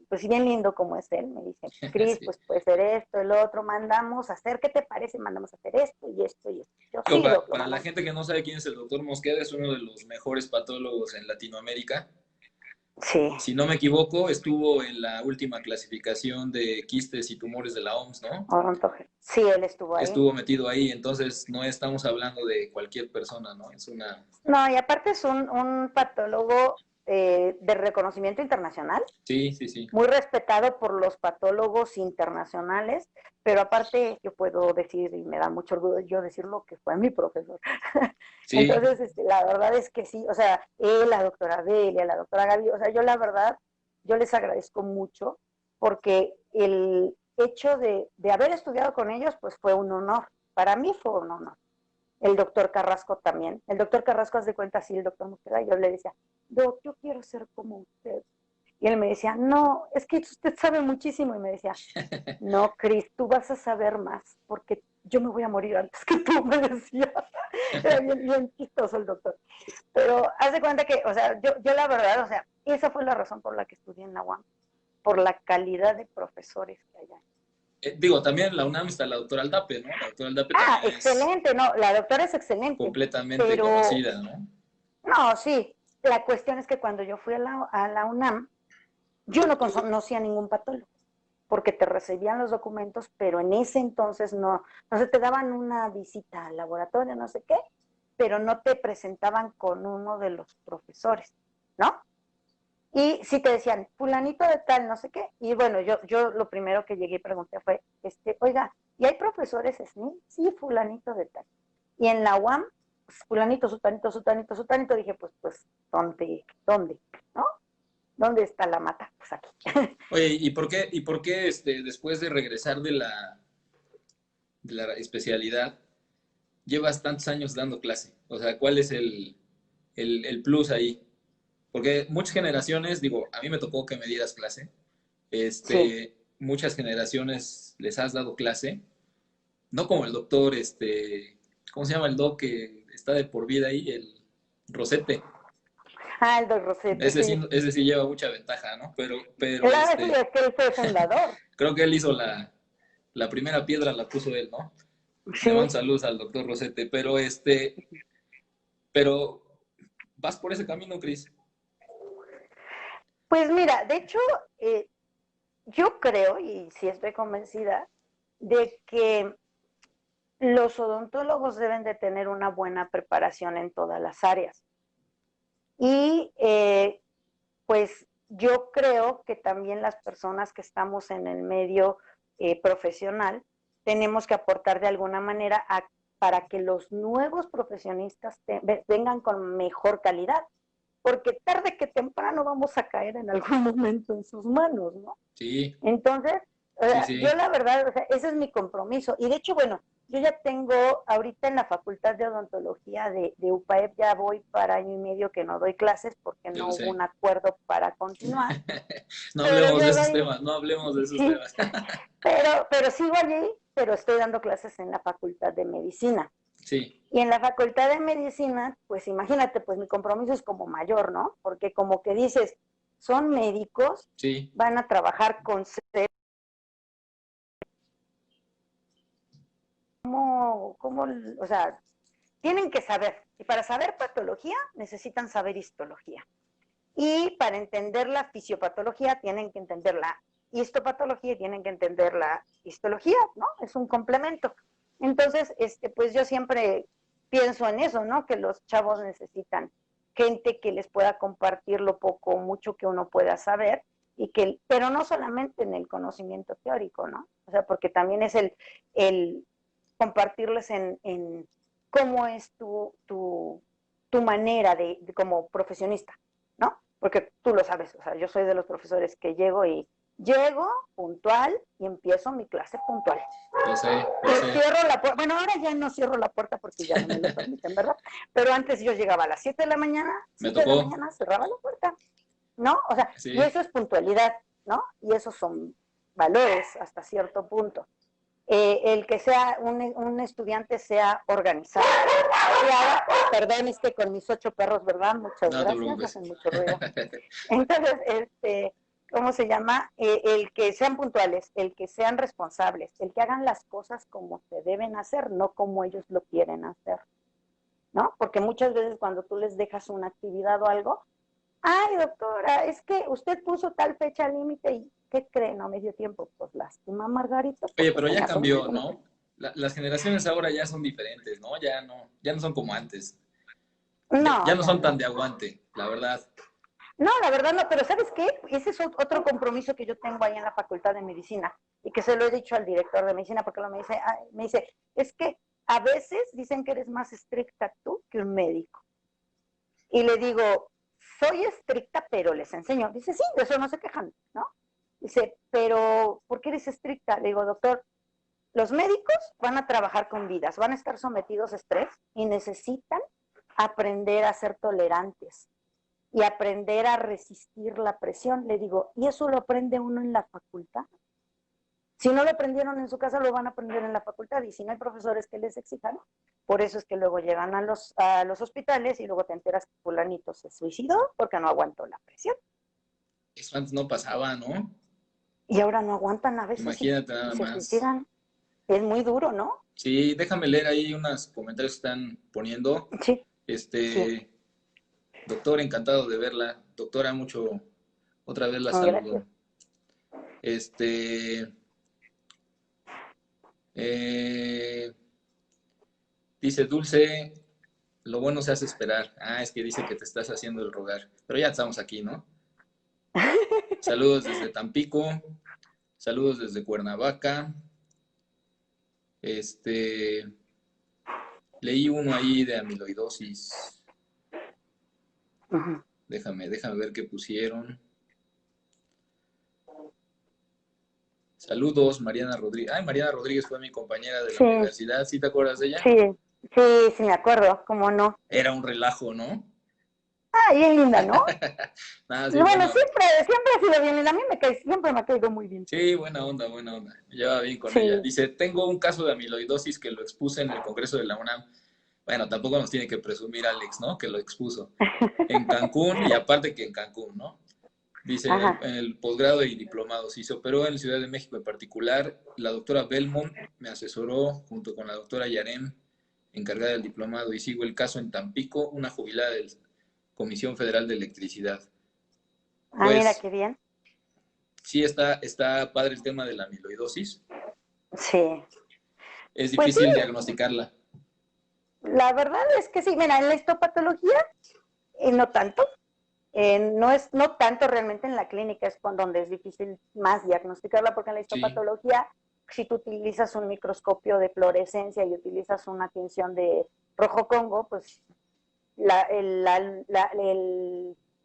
Pues bien lindo como es él, me dice, Cris, Sí. pues puede ser esto, el otro, mandamos a hacer, ¿qué te parece? Mandamos a hacer esto y esto y esto. Yo Digo, sí, doctor. para la gente que no sabe quién es el doctor Mosqueda, es uno de los mejores patólogos en Latinoamérica. Sí. Si no me equivoco, estuvo en la última clasificación de quistes y tumores de la OMS, ¿no? Sí, él estuvo ahí. Estuvo metido ahí, entonces no estamos hablando de cualquier persona, ¿no? Es una... No, y aparte es un patólogo de reconocimiento internacional. Sí, sí, sí. Muy respetado por los patólogos internacionales, pero aparte yo puedo decir, y me da mucho orgullo yo decirlo, que fue mi profesor. Sí. Entonces, la verdad es que sí, o sea, él, la doctora Delia, la doctora Gaby, o sea, yo la verdad, yo les agradezco mucho porque el hecho de haber estudiado con ellos, pues fue un honor. Para mí fue un honor. El doctor Carrasco también. El doctor Carrasco, haz de cuenta, sí, el doctor Mosqueda, yo le decía, doc, yo quiero ser como usted. Y él me decía, no, es que usted sabe muchísimo. Y me decía, no, Cris, tú vas a saber más, porque yo me voy a morir antes que tú, me decía. Era bien chistoso el doctor. Pero haz de cuenta que, o sea, yo la verdad, o sea, esa fue la razón por la que estudié en la UAM, por la calidad de profesores que hay. Digo, también en la UNAM está la doctora Aldape, ¿no? La doctora Aldape Ah, también es excelente, no, la doctora es excelente, completamente pero conocida, ¿no? no, sí, la cuestión es que cuando yo fui a la UNAM, yo no conocía ningún patólogo, porque te recibían los documentos, pero en ese entonces no se te daban una visita al laboratorio, no sé qué, pero no te presentaban con uno de los profesores, ¿no? Y si te decían, fulanito de tal, no sé qué, y bueno, yo lo primero que llegué y pregunté fue, oiga, ¿y hay profesores SNI? Sí, fulanito de tal. Y en la UAM, pues, fulanito, sutanito, sutanito, sutanito, dije, pues, ¿dónde? ¿No? ¿Dónde está la mata? Pues aquí. Oye, ¿y por qué después de regresar de la especialidad, llevas tantos años dando clase? O sea, ¿cuál es el plus ahí? Porque muchas generaciones, digo, a mí me tocó que me dieras clase, Sí. muchas generaciones les has dado clase, no como el doctor, ¿cómo se llama el doc que está de por vida ahí? El Rosete. Ah, el del Rosete, sí. Ese sí lleva mucha ventaja, ¿no? Pero Claro, sí, es que él fue fundador. creo que él hizo la primera piedra, la puso él, ¿no? Le mando Sí. saludos al doctor Rosete, pero vas por ese camino, Cris. Pues mira, de hecho, yo creo, y sí estoy convencida, de que los odontólogos deben de tener una buena preparación en todas las áreas. Y pues yo creo que también las personas que estamos en el medio profesional tenemos que aportar de alguna manera para que los nuevos profesionistas vengan con mejor calidad, porque tarde que temprano vamos a caer en algún momento en sus manos, ¿no? Sí, Entonces, sí, yo sí. la verdad, o sea, ese es mi compromiso. Y de hecho, bueno, yo ya tengo ahorita en la Facultad de Odontología de UPAEP, ya voy para año y medio que no doy clases porque Yo no lo hubo sé. un acuerdo para continuar. No Pero hablemos de yo esos doy, temas, no hablemos de esos sí, temas. pero sigo allí, pero estoy dando clases en la Facultad de Medicina. Sí, Y en la Facultad de Medicina, pues imagínate, pues mi compromiso es como mayor, ¿no? Porque como que dices, son médicos, sí. van a trabajar con cómo, o sea, tienen que saber. Y para saber patología necesitan saber histología. Y para entender la fisiopatología tienen que entender la histopatología y tienen que entender la histología, ¿no? Es un complemento. Entonces, pues yo siempre pienso en eso, ¿no? Que los chavos necesitan gente que les pueda compartir lo poco o mucho que uno pueda saber pero no solamente en el conocimiento teórico, ¿no? O sea, porque también es el compartirles en cómo es tu manera como profesionista, ¿no? Porque tú lo sabes, o sea, yo soy de los profesores que llego y Llego puntual y empiezo mi clase puntual. Lo sé, lo sé. Cierro la puerta. Bueno, ahora ya no cierro la puerta porque ya no me lo permiten, ¿verdad? Pero antes yo llegaba a las 7 de la mañana, Me 7 de la tocó, mañana, cerraba la puerta, ¿no? O sea, y sí. eso es puntualidad, ¿no? Y esos son valores hasta cierto punto. El que sea un estudiante sea organizado. Y ahora, perdón, es que con mis 8 perros, ¿verdad? Muchas No te gracias, preocupes. hacen mucho ruido. Entonces, ¿cómo se llama? El que sean puntuales, el que sean responsables, el que hagan las cosas como se deben hacer, no como ellos lo quieren hacer, ¿no? Porque muchas veces cuando tú les dejas una actividad o algo, ay, doctora, es que usted puso tal fecha límite y ¿qué cree? No me dio tiempo. Pues lástima, Margarito, Oye, porque pero ya tenía todo el cambió, tiempo. ¿no? Las generaciones ahora ya son diferentes, ¿no? Ya no son como antes. Ya No, no ya son tan no. de aguante, la verdad. No, la verdad no, pero ¿sabes qué? Ese es otro compromiso que yo tengo ahí en la Facultad de Medicina y que se lo he dicho al director de medicina porque me dice, es que a veces dicen que eres más estricta tú que un médico. Y le digo, soy estricta, pero les enseño. Dice, sí, de eso no se quejan, ¿no? Dice, pero ¿por qué eres estricta? Le digo, doctor, los médicos van a trabajar con vidas, van a estar sometidos a estrés y necesitan aprender a ser tolerantes y aprender a resistir la presión. Le digo, ¿y eso lo aprende uno en la facultad? Si no lo aprendieron en su casa, lo van a aprender en la facultad. Y si no hay profesores que les exijan, por eso es que luego llegan a los hospitales y luego te enteras que fulanito se suicidó porque no aguantó la presión. Eso antes no pasaba, ¿no? Y ahora no aguantan a veces Imagínate y nada se más. suicidan. Es muy duro, ¿no? Sí, déjame leer ahí unos comentarios que están poniendo. Sí, sí. Este, doctor, encantado de verla. Doctora, otra vez la Gracias. saludo. Este, eh, dice Dulce, lo bueno se hace esperar. Ah, es que dice que te estás haciendo el rogar. Pero ya estamos aquí, ¿no? Saludos desde Tampico. Saludos desde Cuernavaca. Este, leí uno ahí de amiloidosis. Ujú. Déjame ver qué pusieron. Saludos, Mariana Rodríguez. Ay, Mariana Rodríguez fue mi compañera de la Sí, universidad. ¿Sí te acuerdas de ella? sí, sí, sí, me acuerdo, cómo no. Era un relajo, ¿no? Ah, bien linda, ¿no? Nada, Y sí, bueno, buena onda. siempre ha sido bien linda. A mí siempre me ha caído muy bien. Sí, buena onda, buena onda. Me llevaba bien con ella. Sí. Dice, tengo un caso de amiloidosis que lo expuse en el Congreso de la UNAM. Bueno, tampoco nos tiene que presumir Alex, ¿no? Que lo expuso. En Cancún y aparte que en Cancún, ¿no? Dice, Ajá. en el posgrado y diplomado, si se operó en Ciudad de México en particular, la doctora Belmont me asesoró junto con la doctora Yarem, encargada del diplomado, y sigo el caso en Tampico, una jubilada de la Comisión Federal de Electricidad. Ah, mira Pues qué bien. sí está padre el tema de la amiloidosis. Sí. Es Pues sí, difícil diagnosticarla. la verdad es que sí. Mira, en la histopatología, no tanto. No tanto realmente en la clínica, es con donde es difícil más diagnosticarla, porque en la Sí, histopatología, si tú utilizas un microscopio de fluorescencia y utilizas una tinción de rojo congo, pues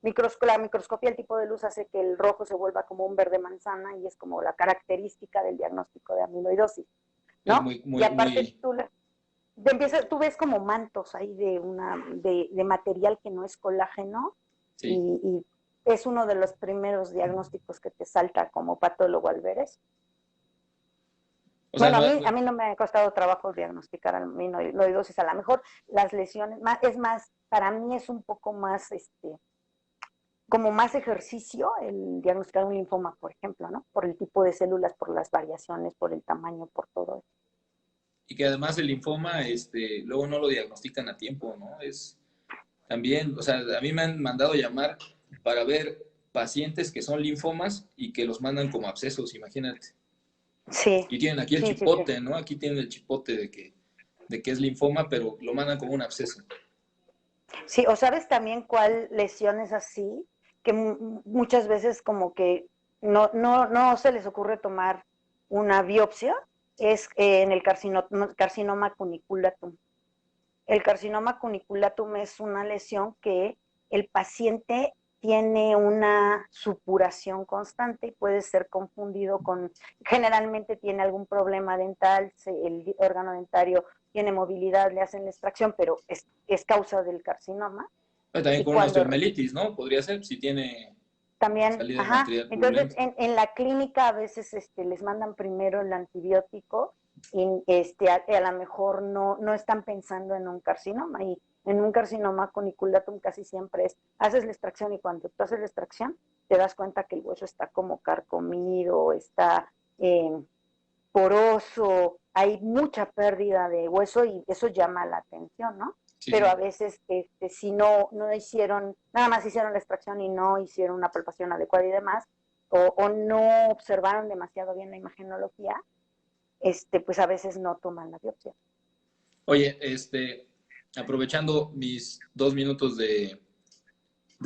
la microscopía, el tipo de luz hace que el rojo se vuelva como un verde manzana y es como la característica del diagnóstico de amiloidosis, es ¿no? muy, Y muy, aparte muy, tú ves como mantos ahí de material que no es colágeno sí. y es uno de los primeros diagnósticos que te salta como patólogo al ver eso. O sea, Bueno, no, a mí no me ha costado trabajo diagnosticar amiloidosis, a lo mejor las lesiones, es más, para mí es un poco más, como más ejercicio el diagnosticar un linfoma, por ejemplo, ¿no? Por el tipo de células, por las variaciones, por el tamaño, por todo eso. y que además el linfoma, luego no lo diagnostican a tiempo, ¿no? Es también, o sea, a mí me han mandado llamar para ver pacientes que son linfomas y que los mandan como abscesos, imagínate. Sí, Y tienen aquí el sí, sí, sí. chipote, ¿no? Aquí tienen el chipote de que es linfoma, pero lo mandan como un absceso. Sí, o sabes también cuál lesión es así, que muchas veces como que no se les ocurre tomar una biopsia, es en el carcinoma cuniculatum. El carcinoma cuniculatum es una lesión que el paciente tiene una supuración constante y puede ser confundido con, generalmente tiene algún problema dental, el órgano dentario tiene movilidad, le hacen la extracción, pero es causa del carcinoma. También Y con una cuando osteomelitis, ¿no? Podría ser, si tiene también, salida de ajá, material entonces purulento. en la clínica a veces les mandan primero el antibiótico y a lo mejor no están pensando en un carcinoma, y en un carcinoma cuniculatum casi siempre haces la extracción, y cuando tú haces la extracción te das cuenta que el hueso está como carcomido, está eh, poroso, hay mucha pérdida de hueso y eso llama la atención, ¿no? Sí, Pero a sí. veces si no hicieron, nada más hicieron la extracción y no hicieron una palpación adecuada y demás, o no observaron demasiado bien la imagenología, pues a veces no toman la biopsia. Oye, aprovechando mis 2 minutos de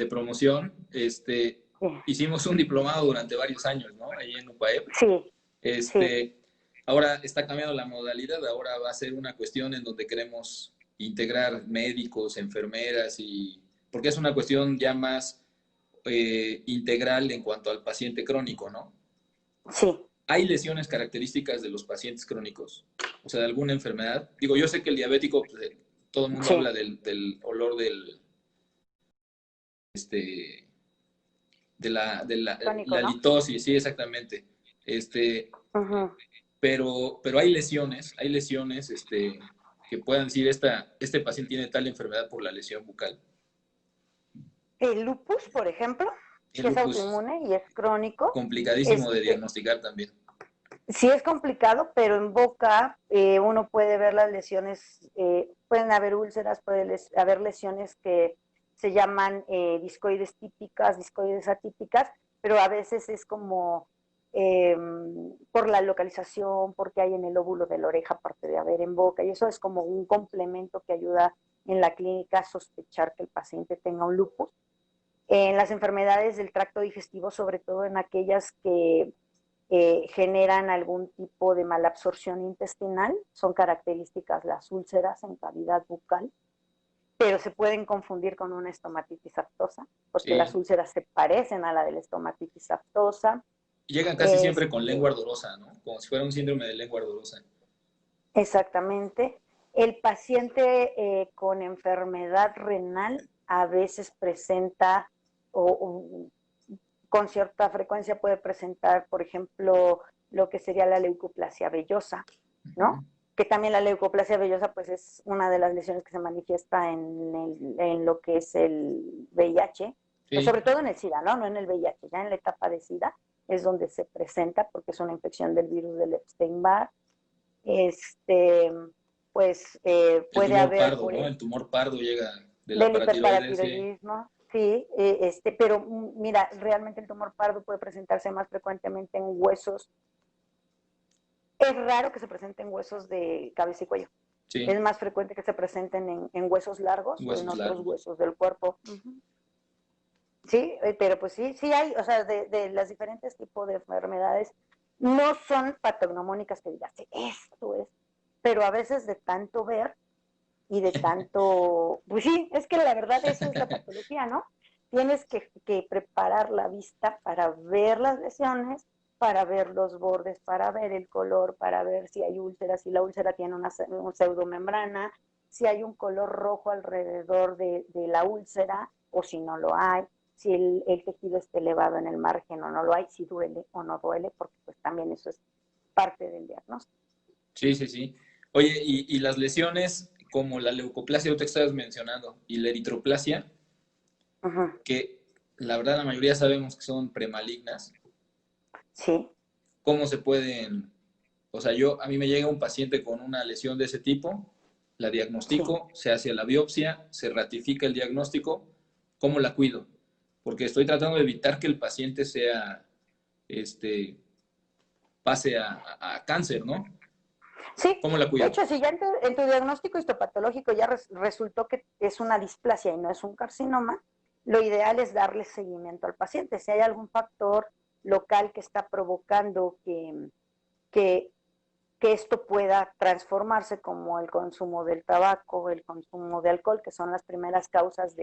promoción, Sí, hicimos un diplomado durante varios años, ¿no? Ahí en UPAEP. sí, sí. Este, Ahora está cambiando la modalidad, ahora va a ser una cuestión en donde queremos integrar médicos, enfermeras, porque es una cuestión ya más integral en cuanto al paciente crónico, ¿no? Sí. ¿Hay lesiones características de los pacientes crónicos? O sea, de alguna enfermedad. Digo, yo sé que el diabético, pues, todo el mundo Sí, habla del olor este, crónico, la ¿no? litosis, sí, exactamente. Uh-huh. Pero hay lesiones, que puedan decir, este paciente tiene tal enfermedad por la lesión bucal. El lupus, por ejemplo, El que es lupus, autoinmune y es crónico, complicadísimo de este, diagnosticar también. sí es complicado, pero en boca uno puede ver las lesiones, pueden haber úlceras, pueden haber lesiones que se llaman discoides típicas, discoides atípicas, pero a veces es como eh, por la localización, porque hay en el lóbulo de la oreja, aparte de haber en boca, y eso es como un complemento que ayuda en la clínica a sospechar que el paciente tenga un lupus. En las enfermedades del tracto digestivo, sobre todo en aquellas que generan algún tipo de malabsorción intestinal, son características las úlceras en cavidad bucal, pero se pueden confundir con una estomatitis aftosa, porque las Sí. úlceras se parecen a la de la estomatitis aftosa. Llegan casi siempre con Este, lengua ardorosa, ¿no? Como si fuera un síndrome de lengua ardorosa. exactamente. El paciente con enfermedad renal a veces presenta o con cierta frecuencia puede presentar, por ejemplo, lo que sería la leucoplasia vellosa, ¿no? Ujú. Que también la leucoplasia vellosa pues es una de las lesiones que se manifiesta en lo que es el VIH, pues Sí, sobre todo en el SIDA, ¿no? No en el VIH, ya en la etapa de SIDA es donde se presenta porque es una infección del virus del Epstein-Barr. Este, pues el puede tumor haber pardo, por ¿no? El tumor pardo llega de la del paratiroides, sí. hiperparatiroidismo, sí, pero mira, realmente el tumor pardo puede presentarse más frecuentemente en huesos. Es raro que se presente en huesos de cabeza y cuello. Sí, Es más frecuente que se presenten en huesos largos o en huesos otros largos. huesos del cuerpo. Sí, pero pues sí hay, o sea, de las diferentes tipos de enfermedades, no son patognomónicas que digas, esto es, pero a veces de tanto ver y de tanto, pues sí, es que la verdad eso es la patología, ¿no? Tienes que preparar la vista para ver las lesiones, para ver los bordes, para ver el color, para ver si hay úlceras, si la úlcera tiene una pseudomembrana, si hay un color rojo alrededor de la úlcera o si no lo hay, si el tejido está elevado en el margen o no lo hay, si duele o no duele, porque pues también eso es parte del diagnóstico. Sí, sí, sí. Oye, y las lesiones como la leucoplasia, tú te estabas mencionando, y la eritroplasia, Uh -huh. que la verdad la mayoría sabemos que son premalignas, Sí. ¿cómo se pueden, o sea, a mí me llega un paciente con una lesión de ese tipo, la Sí. diagnostico, se hace la biopsia, se ratifica el diagnóstico, ¿cómo la cuido? Porque estoy tratando de evitar que el paciente este, pase a cáncer, ¿no? Sí, ¿Cómo la de cuido? hecho, si ya en tu diagnóstico histopatológico ya resultó que es una displasia y no es un carcinoma, lo ideal es darle seguimiento al paciente. Si hay algún factor local que está provocando que, que esto pueda transformarse, como el consumo del tabaco, el consumo de alcohol, que son las primeras causas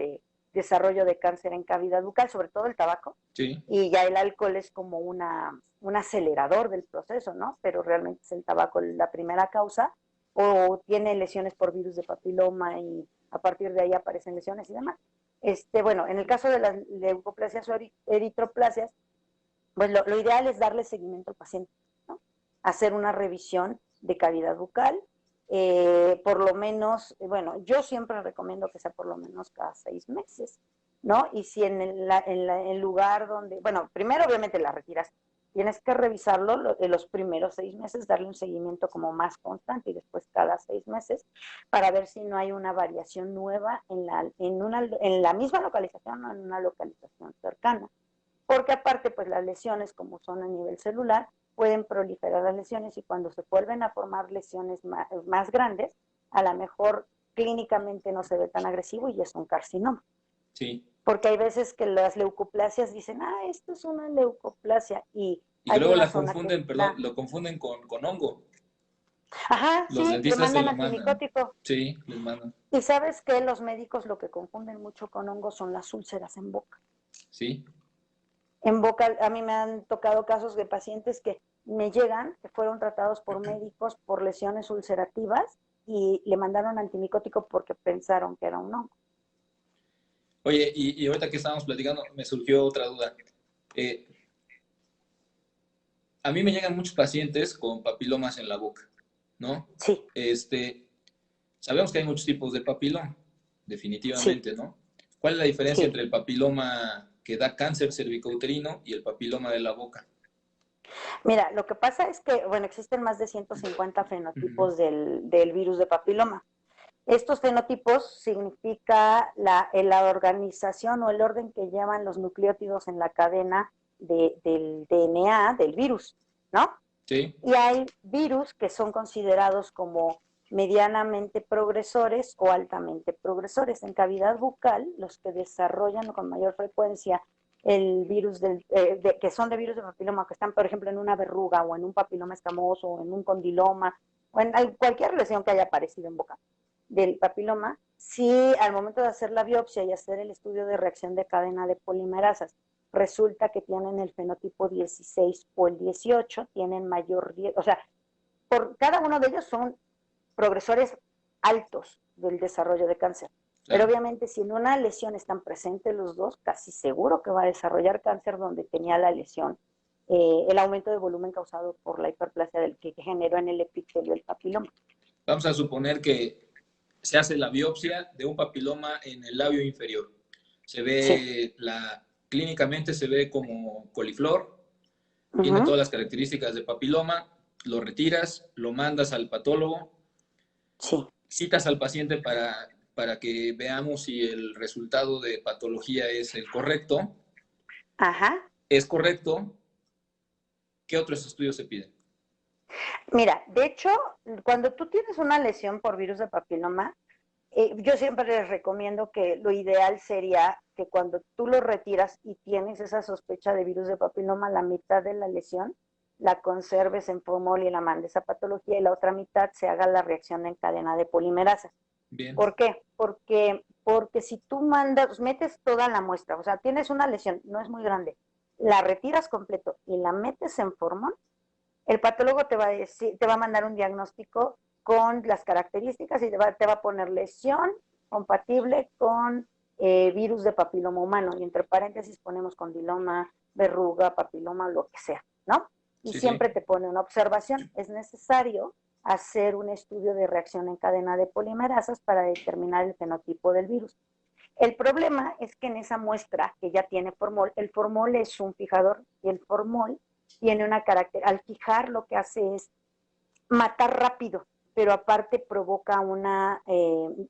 desarrollo de cáncer en cavidad bucal, sobre todo el tabaco. Sí. Y ya el alcohol es como un acelerador del proceso, ¿no? Pero realmente es el tabaco la primera causa, o tiene lesiones por virus de papiloma y a partir de ahí aparecen lesiones y demás. Bueno, en el caso de las leucoplasias o eritroplasias, pues lo ideal es darle seguimiento al paciente, ¿no? Hacer una revisión de cavidad bucal, por lo menos, bueno, yo siempre recomiendo que sea por lo menos cada 6 meses, ¿no? Y si en el lugar donde, bueno, primero obviamente la retiras, tienes que revisarlo en los primeros 6 meses, darle un seguimiento como más constante y después cada 6 meses para ver si no hay una variación nueva en la misma localización o en una localización cercana. Porque aparte, pues las lesiones, como son a nivel celular, pueden proliferar las lesiones y cuando se vuelven a formar lesiones más grandes, a lo mejor clínicamente no se ve tan agresivo y es un carcinoma. Sí. Porque hay veces que las leucoplasias dicen, esto es una leucoplasia y Y que hay luego una la zona que confunden, perdón, lo confunden con hongo. Ajá, Los sí, le dentistas se mandan lo mandan. antimicótico. Sí, les mandan. Y sabes que los médicos lo que confunden mucho con hongos son las úlceras en boca. Sí. En boca, a mí me han tocado casos de pacientes que me llegan, que fueron tratados por médicos por lesiones ulcerativas y le mandaron antimicótico porque pensaron que era un hongo. Oye, y ahorita que estábamos platicando, me surgió otra duda. Eh, a mí me llegan muchos pacientes con papilomas en la boca, ¿no? Sí, Sabemos que hay muchos tipos de papiloma, sí, definitivamente, ¿no? ¿Cuál es la diferencia sí. entre el papiloma que da cáncer cervicouterino y el papiloma de la boca? Mira, lo que pasa es que, bueno, existen más de 150 Ujú. fenotipos del virus de papiloma. Estos fenotipos significa la organización o el orden que llevan los nucleótidos en la cadena del DNA del virus, ¿no? Sí, Y hay virus que son considerados como medianamente progresores o altamente progresores. En cavidad bucal, los que desarrollan con mayor frecuencia el virus que son de virus de papiloma, que están, por ejemplo, en una verruga o en un papiloma escamoso o en un condiloma o en cualquier lesión que haya aparecido en boca del papiloma, si al momento de hacer la biopsia y hacer el estudio de reacción de cadena de polimerasas resulta que tienen el fenotipo 16 o el 18, tienen mayor riesgo, o sea, por cada uno de ellos son progresores altos del desarrollo de cáncer. Pero claro. obviamente si en una lesión están presentes los dos, casi seguro que va a desarrollar cáncer donde tenía la lesión, el aumento de volumen causado por la hiperplasia del que generó en el epitelio el papiloma. Vamos a suponer que se hace la biopsia de un papiloma en el labio inferior. Se Sí. ve clínicamente se ve como coliflor, Uh tiene -huh. todas las características de papiloma, lo retiras, lo mandas al patólogo, Sí. citas al paciente para que veamos si el resultado de patología es el correcto. Ajá. ¿Es correcto? ¿Qué otros estudios se piden? Mira, de hecho, cuando tú tienes una lesión por virus de papiloma, yo siempre les recomiendo que lo ideal sería que cuando tú lo retiras y tienes esa sospecha de virus de papiloma, la mitad de la lesión la conserves en formol y la mandes a patología y la otra mitad se haga la reacción en cadena de polimerasas. Bien. ¿Por qué? Porque si tú metes toda la muestra, o sea, tienes una lesión, no es muy grande, la retiras completo y la metes en formol, el patólogo te va a mandar un diagnóstico con las características y te va a poner lesión compatible con virus de papiloma humano. Y entre paréntesis ponemos condiloma, verruga, papiloma, lo que sea, ¿no? Y Sí, sí. siempre te pone una observación. Es necesario hacer un estudio de reacción en cadena de polimerasas para determinar el fenotipo del virus. El problema es que en esa muestra que ya tiene formol, el formol es un fijador y el formol tiene una carácter, al fijar lo que hace es matar rápido, pero aparte provoca una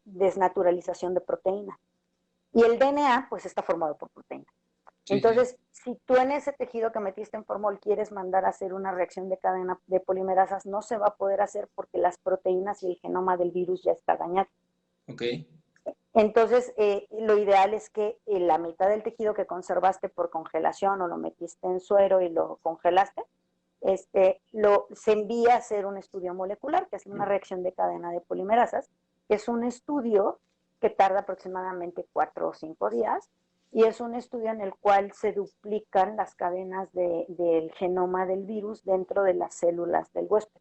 desnaturalización de proteína. Y el DNA pues está formado por proteína. Sí, sí. Entonces, si tú en ese tejido que metiste en formol quieres mandar a hacer una reacción de cadena de polimerasas, no se va a poder hacer porque las proteínas y el genoma del virus ya está dañado. Ok. Entonces, lo ideal es que la mitad del tejido que conservaste por congelación o lo metiste en suero y lo congelaste, se envía a hacer un estudio molecular, que es una reacción de cadena de polimerasas, que es un estudio que tarda aproximadamente 4 o 5 días, y es un estudio en el cual se duplican las cadenas del genoma del virus dentro de las células del huésped.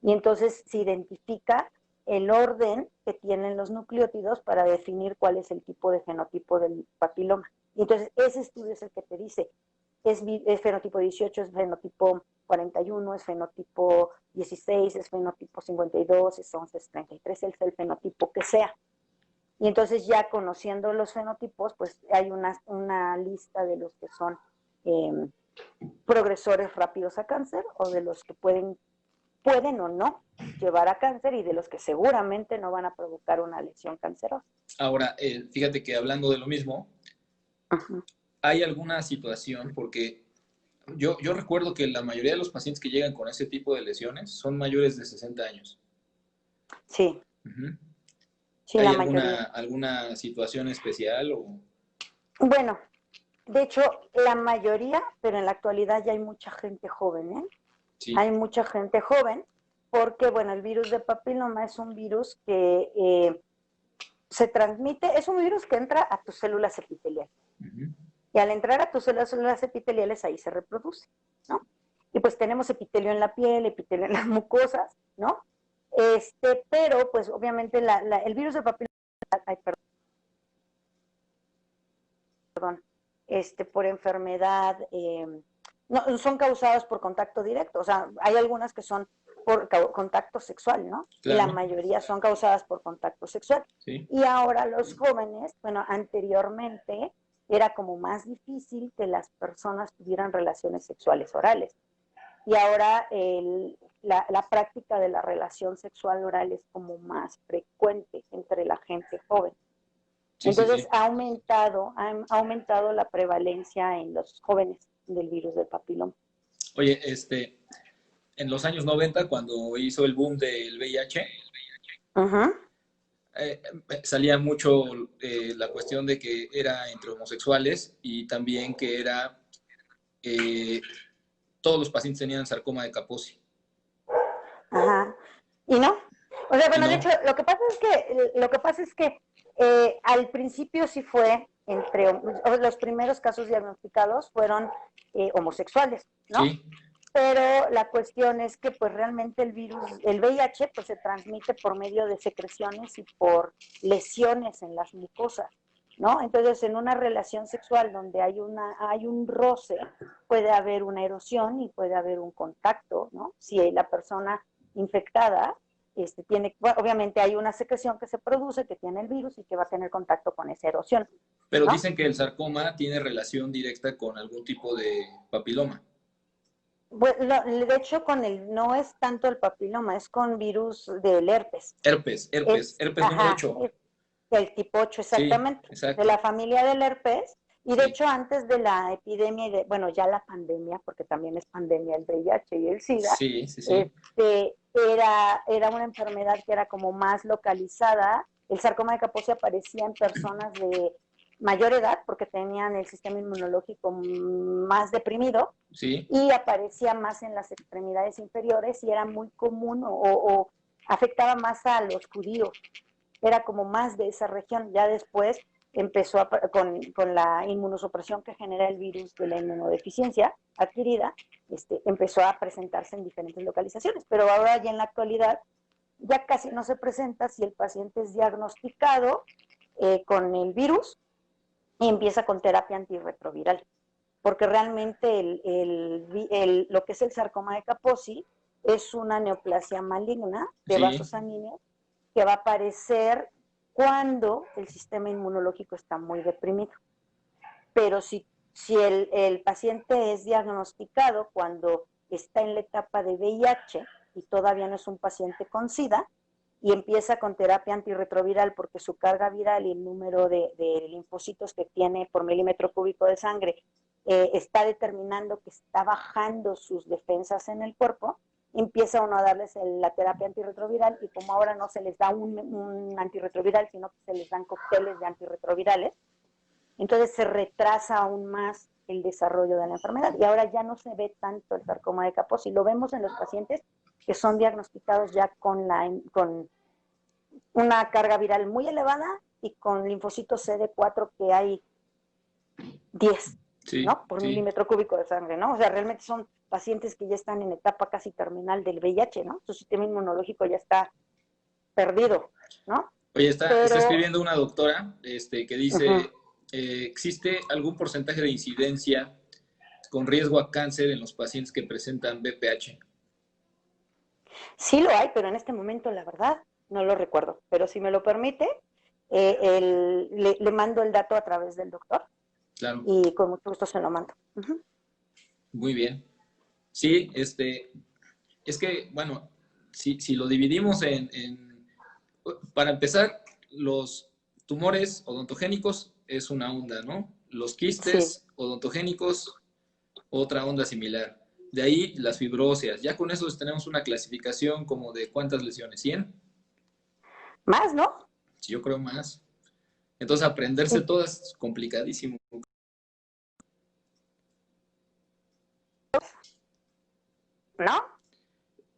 Y entonces se identifica el orden que tienen los nucleótidos para definir cuál es el tipo de fenotipo del papiloma. Y entonces ese estudio es el que te dice, es fenotipo 18, es fenotipo 41, es fenotipo 16, es fenotipo 52, es 11, es 33, es el fenotipo que sea. Y entonces ya conociendo los fenotipos, pues hay una lista de los que son progresores rápidos a cáncer, o de los que pueden o no llevar a cáncer, y de los que seguramente no van a provocar una lesión cancerosa. Ahora, fíjate que hablando de lo mismo, Ajá. hay alguna situación, porque yo recuerdo que la mayoría de los pacientes que llegan con ese tipo de lesiones son mayores de 60 años. Sí. Uh-huh. Sí, ¿Hay la mayoría. alguna situación especial? Bueno, de hecho, la mayoría, pero en la actualidad ya hay mucha gente joven, ¿eh? Sí. Hay mucha gente joven, porque, bueno, el virus de papiloma es un virus que se transmite, es un virus que entra a tus células epiteliales. Uh-huh. Y al entrar a tus células epiteliales, ahí se reproduce, ¿no? Y pues tenemos epitelio en la piel, epitelio en las mucosas, ¿no? Pero, pues, obviamente, el virus de papiloma, por enfermedad, no, son causadas por contacto directo. O sea, hay algunas que son por contacto sexual, ¿no? Claro. Y la mayoría son causadas por contacto sexual. Sí. Y ahora los jóvenes, bueno, anteriormente era como más difícil que las personas tuvieran relaciones sexuales orales. Y ahora la práctica de la relación sexual oral es como más frecuente entre la gente joven. Sí, entonces sí. Ha aumentado la prevalencia en los jóvenes del virus del papiloma. Oye, en los años 90, cuando hizo el boom del VIH, uh-huh. Salía mucho la cuestión de que era entre homosexuales, y también que era todos los pacientes tenían sarcoma de Kaposi. Ajá. ¿Y no? O sea, bueno, no. De hecho, lo que pasa es que al principio sí fue los primeros casos diagnosticados fueron homosexuales, ¿no? Sí. Pero la cuestión es que pues realmente el VIH pues se transmite por medio de secreciones y por lesiones en las mucosas, ¿no? Entonces, en una relación sexual donde hay un roce, puede haber una erosión y puede haber un contacto, ¿no? Si la persona infectada obviamente hay una secreción que se produce, que tiene el virus y que va a tener contacto con esa erosión. Pero ¿no? Dicen que el sarcoma tiene relación directa con algún tipo de papiloma. Bueno, de hecho, no es tanto el papiloma, es con virus del herpes. Herpes número 8. Del tipo 8, exactamente. Sí, de la familia del herpes. Y de hecho, antes de la epidemia, ya la pandemia, porque también es pandemia el VIH y el SIDA, sí. Era una enfermedad que era como más localizada. El sarcoma de Kaposi aparecía en personas de mayor edad, porque tenían el sistema inmunológico más deprimido, sí. Y aparecía más en las extremidades inferiores, y era muy común o afectaba más a los judíos. Era como más de esa región. Ya después empezó con la inmunosupresión que genera el virus de la inmunodeficiencia adquirida, empezó a presentarse en diferentes localizaciones, pero ahora ya en la actualidad ya casi no se presenta si el paciente es diagnosticado con el virus y empieza con terapia antirretroviral, porque realmente lo que es el sarcoma de Kaposi es una neoplasia maligna de vasos sanguíneos que va a aparecer cuando el sistema inmunológico está muy deprimido. Pero si el paciente es diagnosticado cuando está en la etapa de VIH y todavía no es un paciente con SIDA, y empieza con terapia antirretroviral porque su carga viral y el número de linfocitos que tiene por milímetro cúbico de sangre está determinando que está bajando sus defensas en el cuerpo, empieza uno a darles la terapia antirretroviral, y como ahora no se les da un antirretroviral, sino que se les dan cócteles de antirretrovirales, entonces se retrasa aún más el desarrollo de la enfermedad, y ahora ya no se ve tanto el sarcoma de Kaposi. Lo vemos en los pacientes que son diagnosticados ya con una carga viral muy elevada y con linfocitos CD4 que hay 10, Sí, ¿no? Por sí. milímetro cúbico de sangre, ¿no? O sea, realmente son pacientes que ya están en etapa casi terminal del VIH, ¿no? Su sistema inmunológico ya está perdido, ¿no? Oye, está Pero, escribiendo una doctora que uh-huh. dice, ¿existe algún porcentaje de incidencia con riesgo a cáncer en los pacientes que presentan BPH? Sí lo hay, pero en este momento, la verdad, no lo recuerdo. Pero si me lo permite, le mando el dato a través del doctor Claro, y con mucho gusto se lo mando. Uh-huh. muy bien. Sí, es que, bueno, si lo dividimos para empezar, los tumores odontogénicos es una onda, ¿no? Los Sí, quistes odontogénicos, otra onda similar. De ahí las fibrosias. Ya con eso tenemos una clasificación como de cuántas lesiones, 100. más, ¿no? Sí, yo creo más. Entonces aprenderse Y, todas es complicadísimo. ¿no?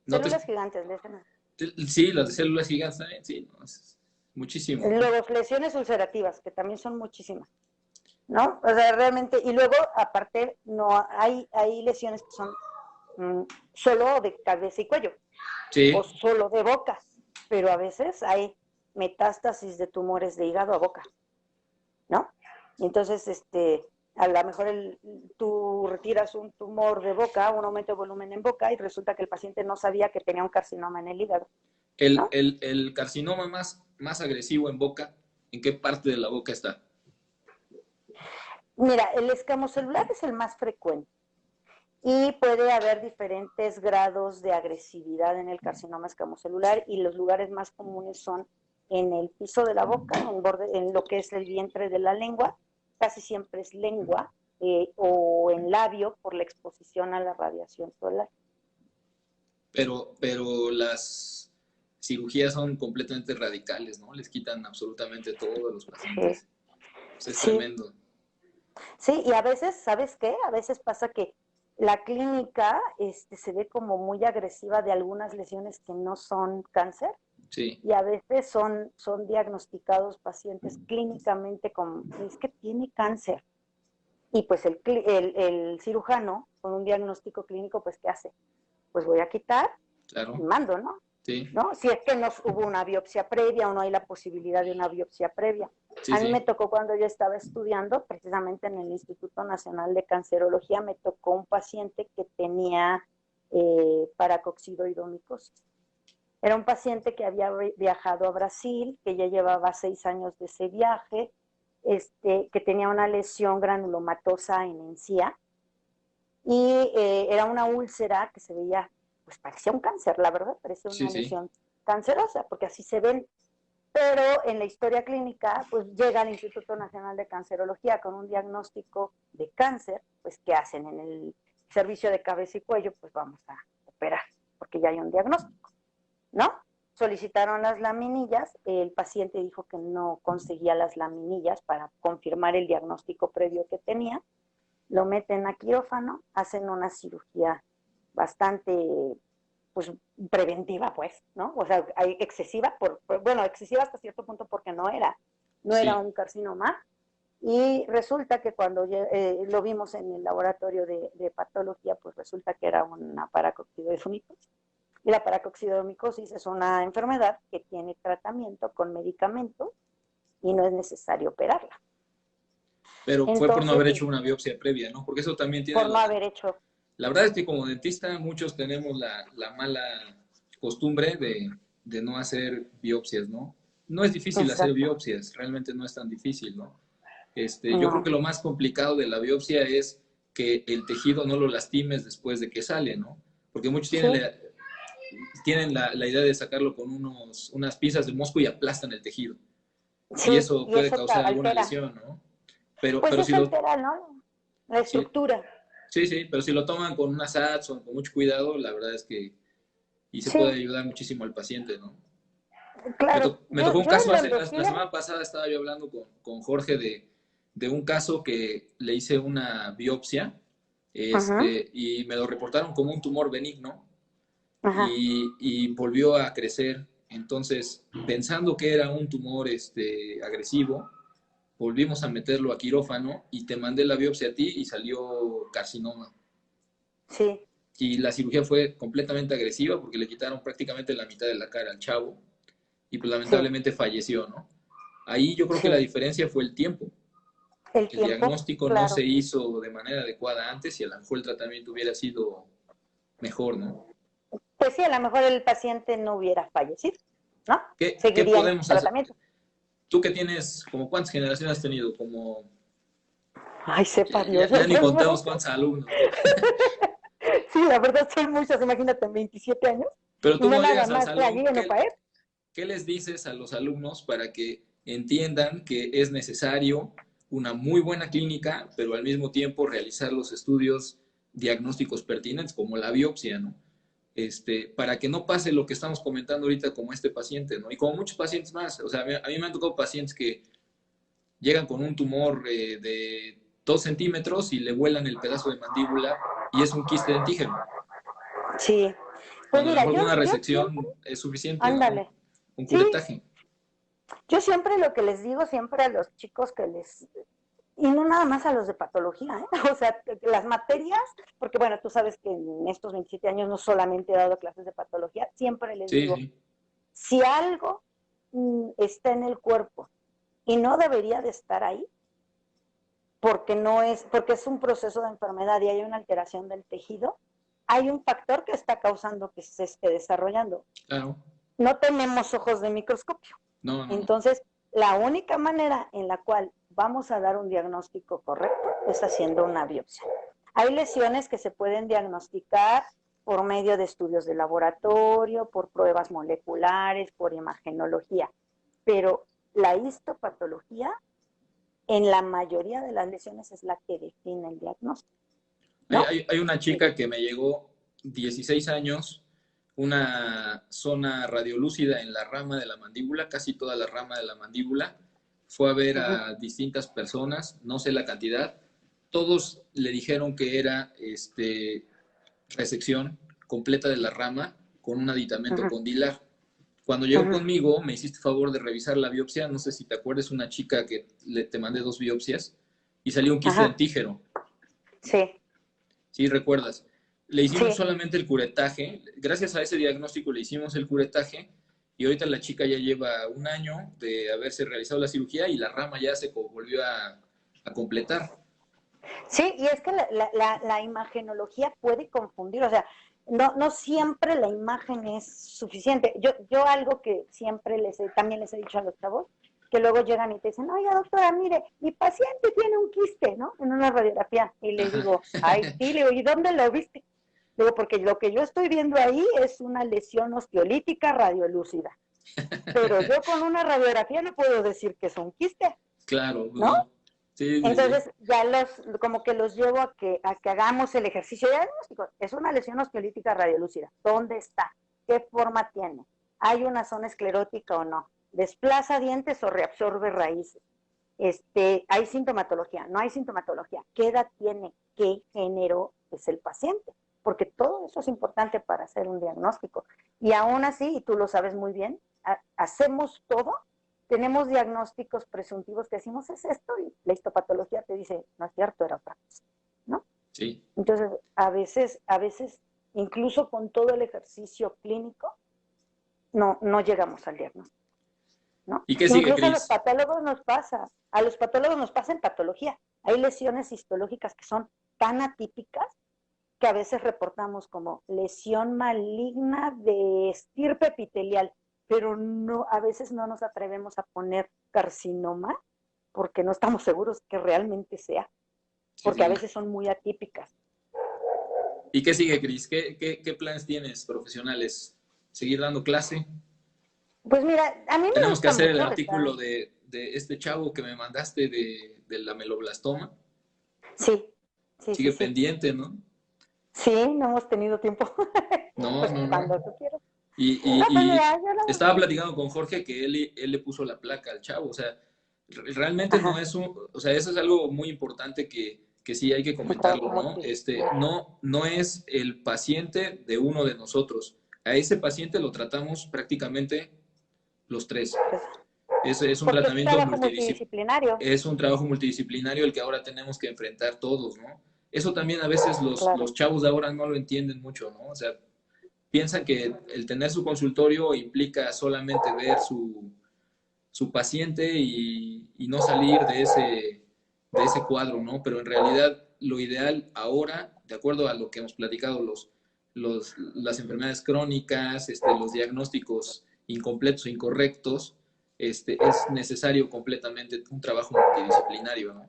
No te, Células gigantes, lesiones. sí, las de células gigantes también, sí, no, es muchísimo, ¿no? Luego, lesiones ulcerativas, que también son muchísimas, ¿no? O sea, realmente, y luego, aparte, no hay lesiones que son solo de cabeza y cuello, o Sí, solo de boca, pero a veces hay metástasis de tumores de hígado a boca, ¿no? Y entonces, a lo mejor tú retiras un tumor de boca, un aumento de volumen en boca, y resulta que el paciente no sabía que tenía un carcinoma en el hígado, ¿no? el carcinoma más agresivo en boca, ¿en qué parte de la boca está? Mira, el escamocelular es el más frecuente y puede haber diferentes grados de agresividad en el carcinoma escamocelular y los lugares más comunes son en el piso de la boca, en lo que es el vientre de la lengua, casi siempre es lengua, o en labio por la exposición a la radiación solar. Pero las cirugías son completamente radicales, ¿no? Les quitan absolutamente todo a los Sí, pacientes. Pues es sí, tremendo. sí, y a veces, ¿sabes qué? A veces pasa que la clínica se ve como muy agresiva de algunas lesiones que no son cáncer Sí, y a veces son diagnosticados pacientes clínicamente como, es que tiene cáncer. Y pues el cirujano, con un diagnóstico clínico, pues ¿qué hace? Pues voy a quitar y claro. mando, ¿no? Sí, ¿No? Si es que no hubo una biopsia previa o no hay la posibilidad de una biopsia previa. sí, A mí me sí. tocó cuando yo estaba estudiando, precisamente en el Instituto Nacional de Cancerología, me tocó un paciente que tenía paracoxidoidomicosis. Era un paciente que había viajado a Brasil, que ya llevaba 6 años de ese viaje, que tenía una lesión granulomatosa en encía y era una úlcera que se veía, pues parecía un cáncer, la verdad, parecía Sí, una sí. lesión cancerosa, porque así se ven. Pero en la historia clínica, pues llega al Instituto Nacional de Cancerología con un diagnóstico de cáncer, pues ¿qué hacen? En el servicio de cabeza y cuello, pues vamos a operar, porque ya hay un diagnóstico, ¿no? Solicitaron las laminillas, el paciente dijo que no conseguía las laminillas para confirmar el diagnóstico previo que tenía, lo meten a quirófano, hacen una cirugía bastante, pues, preventiva, pues, ¿no? O sea, hay excesiva, bueno, excesiva hasta cierto punto porque no era Sí. un carcinoma, y resulta que cuando lo vimos en el laboratorio de patología, pues resulta que era una paracoxidomicosis. Y la paracoxidomicosis es una enfermedad que tiene tratamiento con medicamentos y no es necesario operarla. Pero fue por no Entonces, haber hecho una biopsia previa, ¿no? Porque eso también tiene por no la... haber hecho, La verdad es que como dentista muchos tenemos la mala costumbre de no hacer biopsias, ¿no? No es difícil hacer exacto, biopsias, realmente no es tan difícil, ¿no? Yo creo que no, lo más complicado de la biopsia es que el tejido no lo lastimes después de que sale, ¿no? Porque muchos sí, tienen la idea de sacarlo con unas pinzas de mosco y aplastan el tejido. Y sí, eso y puede eso causar alguna altera, lesión, ¿no? Pero, pues pero eso altera, ¿no? La si, estructura, sí, sí, pero si lo toman con una SATS o con mucho cuidado, la verdad es que y se puede sí, ayudar muchísimo al paciente, ¿no? claro, Me tocó un yo caso en la la endoscopia, semana pasada estaba yo hablando con Jorge de un caso que le hice una biopsia ajá, y me lo reportaron como un tumor benigno ajá, y volvió a crecer Entonces, pensando que era un tumor agresivo, volvimos a meterlo a quirófano y te mandé la biopsia a ti y salió carcinoma. Sí. Y la cirugía fue completamente agresiva porque le quitaron prácticamente la mitad de la cara al chavo y pues Sí, lamentablemente falleció, ¿no? Ahí yo creo que la sí. diferencia fue el tiempo. El El tiempo, diagnóstico no se claro. hizo de manera adecuada antes y a lo mejor el tratamiento hubiera sido mejor, ¿no? Pues sí, a lo mejor el paciente no hubiera fallecido, ¿no? ¿Qué Seguiría en podemos hacer? tratamiento. Tú que tienes, como cuántas generaciones has tenido, como Ay, sepa ya, Dios, ya ni otros contamos no. cuántos alumnos, ¿no? Sí, la verdad son muchas, imagínate, en 27 años. Pero Y tú no como nada llegas al más fue allí salón, en UPAEP. ¿qué les dices a los alumnos para que entiendan que es necesario una muy buena clínica, pero al mismo tiempo realizar los estudios diagnósticos pertinentes, como la biopsia, ¿no? Para que no pase lo que estamos comentando ahorita como este paciente, ¿no? Y como muchos pacientes más. O sea, a mí me han tocado pacientes que llegan con un tumor de 2 centímetros y le vuelan el pedazo de mandíbula y es un quiste dentígeno. Sí. Pues Cuando a lo mira, mejor con una yo siempre, resección es suficiente, ¿no? ándale. Un Sí, curetaje. yo siempre lo que les digo siempre a los chicos que les, y no nada más a los de patología, ¿eh? O sea, las materias, porque bueno, tú sabes que en estos 27 años no solamente he dado clases de patología, siempre les Sí, digo, sí, si algo está en el cuerpo y no debería de estar ahí, porque es un proceso de enfermedad y hay una alteración del tejido, hay un factor que está causando que se esté desarrollando. claro. No tenemos ojos de microscopio. No, no, no. Entonces, la única manera en la cual vamos a dar un diagnóstico correcto es haciendo una biopsia. Hay lesiones que se pueden diagnosticar por medio de estudios de laboratorio, por pruebas moleculares, por imagenología, pero la histopatología en la mayoría de las lesiones es la que define el diagnóstico, ¿no? Hay una Sí. chica que me llegó 16 años, una zona radiolúcida en la rama de la mandíbula, casi toda la rama de la mandíbula. Fue a ver Uh -huh. a distintas personas, no sé la cantidad. Todos le dijeron que era resección completa de la rama con un Uh aditamento -huh. condilar. Cuando Uh llegó -huh. conmigo, me hiciste favor de revisar la biopsia. No sé si te acuerdas, una chica que te mandé 2 biopsias y salió un quiste Ajá. dentígeno. Sí. Sí, recuerdas. Le hicimos Sí. solamente el curetaje. Gracias a ese diagnóstico le hicimos el curetaje y ahorita la chica ya lleva 1 año de haberse realizado la cirugía y la rama ya se volvió a completar. Sí, y es que la imagenología puede confundir, o sea, no siempre la imagen es suficiente. Yo algo que siempre también les he dicho a los chavos, que luego llegan y te dicen, oiga doctora, mire, mi paciente tiene un quiste, ¿no? En una radiografía. Y le Ajá. digo, ay, sí, le digo, ¿y dónde lo viste? Le digo, porque lo que yo estoy viendo ahí es una lesión osteolítica radiolúcida. Pero yo con una radiografía no puedo decir que es un quiste, Claro, pues ¿no? no. Sí, sí, sí. Entonces ya como que los llevo a que hagamos el ejercicio de diagnóstico. Es una lesión osteolítica radiolúcida. ¿Dónde está? ¿Qué forma tiene? ¿Hay una zona esclerótica o no? ¿Desplaza dientes o reabsorbe raíces? ¿Hay sintomatología? ¿No hay sintomatología? ¿Qué edad tiene? ¿Qué género es el paciente? Porque todo eso es importante para hacer un diagnóstico. Y aún así, y tú lo sabes muy bien, hacemos todo. Tenemos diagnósticos presuntivos que decimos es esto y la histopatología te dice, no es cierto, era otra cosa, ¿no? Sí. Entonces, a veces, incluso con todo el ejercicio clínico, no llegamos al diagnóstico, ¿no? ¿Y qué sigue, Incluso Cris? a los patólogos nos pasa en patología. Hay lesiones histológicas que son tan atípicas que a veces reportamos como lesión maligna de estirpe epitelial, pero no, a veces no nos atrevemos a poner carcinoma porque no estamos seguros que realmente sea, Sí, porque a sí. veces son muy atípicas. ¿Y qué sigue, Cris? ¿Qué planes tienes profesionales? ¿Seguir dando clase? Pues mira, a mí me Tenemos que gusta hacer el mucho estar. artículo de este chavo que me mandaste de la meloblastoma. Sí, sí, sí, Sigue sí. pendiente, ¿no? Sí, no hemos tenido tiempo. No, Pues no, no. cuando tú quieras. Y, No, pues y, y mira, yo no. estaba platicando con Jorge que él le puso la placa al chavo. O sea, realmente no Ajá, es un... O sea, eso es algo muy importante que sí hay que el trabajo comentarlo, ¿no? motriz. No es el paciente de uno de nosotros. A ese paciente lo tratamos prácticamente los tres. Pues, Es un porque es un tratamiento trabajo multidisciplinario. es un trabajo multidisciplinario el que ahora tenemos que enfrentar todos, ¿no? Eso también a veces Claro. los chavos de ahora no lo entienden mucho, ¿no? O sea, piensan que el tener su consultorio implica solamente ver su paciente y no salir de ese cuadro, ¿no? Pero en realidad lo ideal ahora, de acuerdo a lo que hemos platicado, las enfermedades crónicas, los diagnósticos incompletos o incorrectos, es necesario completamente un trabajo multidisciplinario, ¿no?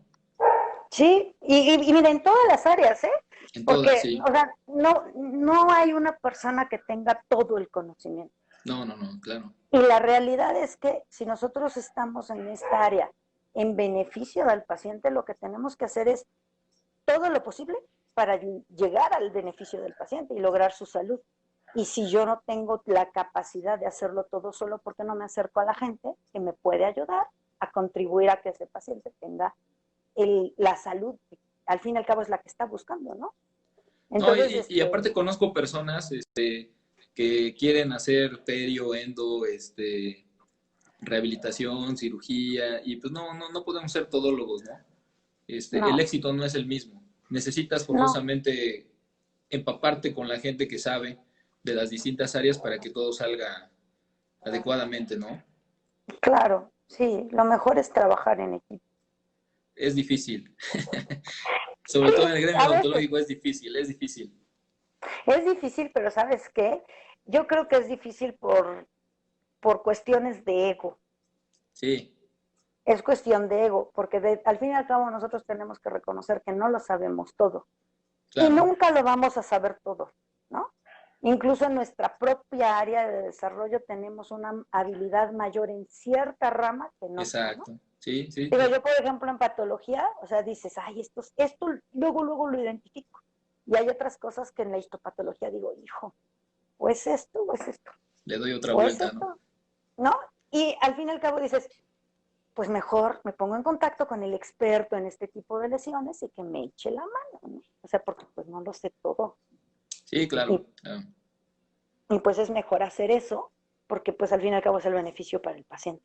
Sí, y mira, en todas las áreas, ¿eh? En todas, Porque, sí. o sea, no hay una persona que tenga todo el conocimiento. No, claro. Y la realidad es que si nosotros estamos en esta área en beneficio del paciente, lo que tenemos que hacer es todo lo posible para llegar al beneficio del paciente y lograr su salud. Y si yo no tengo la capacidad de hacerlo todo solo, ¿por qué no me acerco a la gente que me puede ayudar a contribuir a que ese paciente tenga la salud? Al fin y al cabo es la que está buscando, ¿no? No, Entonces, y aparte conozco personas que quieren hacer perio, endo, rehabilitación, cirugía, y pues no podemos ser todólogos, ¿no? El no, éxito no es el mismo. Necesitas no, forzosamente empaparte con la gente que sabe de las distintas áreas para que todo salga adecuadamente, ¿no? claro, sí, lo mejor es trabajar en equipo. Es difícil. Sobre todo en Sí, el gremio a veces odontológico es difícil, es difícil. es difícil, pero ¿sabes qué? Yo creo que es difícil por cuestiones de ego. Sí, Es cuestión de ego, porque al fin y al cabo nosotros tenemos que reconocer que no lo sabemos todo y claro. nunca lo vamos a saber todo, ¿no? Incluso en nuestra propia área de desarrollo tenemos una habilidad mayor en cierta rama que en otra, ¿no? Exacto. Sí, sí, Digo, sí. yo por ejemplo en patología, o sea, dices, ay, esto luego lo identifico. Y hay otras cosas que en la histopatología digo, hijo, o es esto, o es esto, Le doy otra o es vuelta, ¿no? esto, ¿no? Y al fin y al cabo dices, pues mejor me pongo en contacto con el experto en este tipo de lesiones y que me eche la mano, ¿no? O sea, porque pues no lo sé todo. Sí, Y, claro, claro. y pues es mejor hacer eso, porque pues al fin y al cabo es el beneficio para el paciente.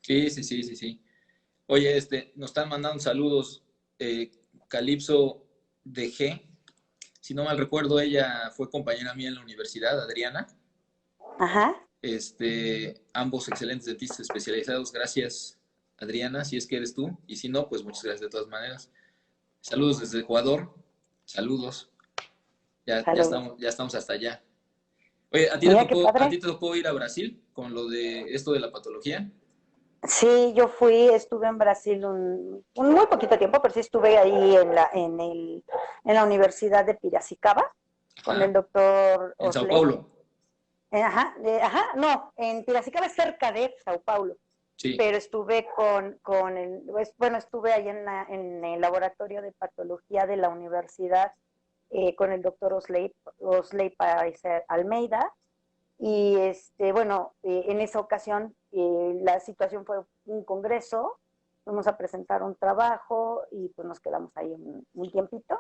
Sí, sí, sí, sí, sí. Oye, nos están mandando saludos. Calipso de G. Si no mal recuerdo, ella fue compañera mía en la universidad, Adriana. Ajá. Ambos excelentes dentistas especializados. Gracias, Adriana, si es que eres tú. Y si no, pues muchas gracias de todas maneras. Saludos desde Ecuador. Saludos. Saludos. Ya estamos hasta allá. Oye, Mira qué a padre. ti te tocó ir a Brasil con lo de esto de la patología? Sí, yo estuve en Brasil un muy poquito tiempo, pero sí estuve ahí en la Universidad de Piracicaba con el Ajá. doctor En Sao Osley. Paulo. No, en Piracicaba es cerca de Sao Paulo, Sí. pero estuve estuve ahí en el laboratorio de patología de la universidad con el doctor Osley Parecer Almeida. Y en esa ocasión la situación fue un congreso, fuimos a presentar un trabajo y pues nos quedamos ahí un tiempito.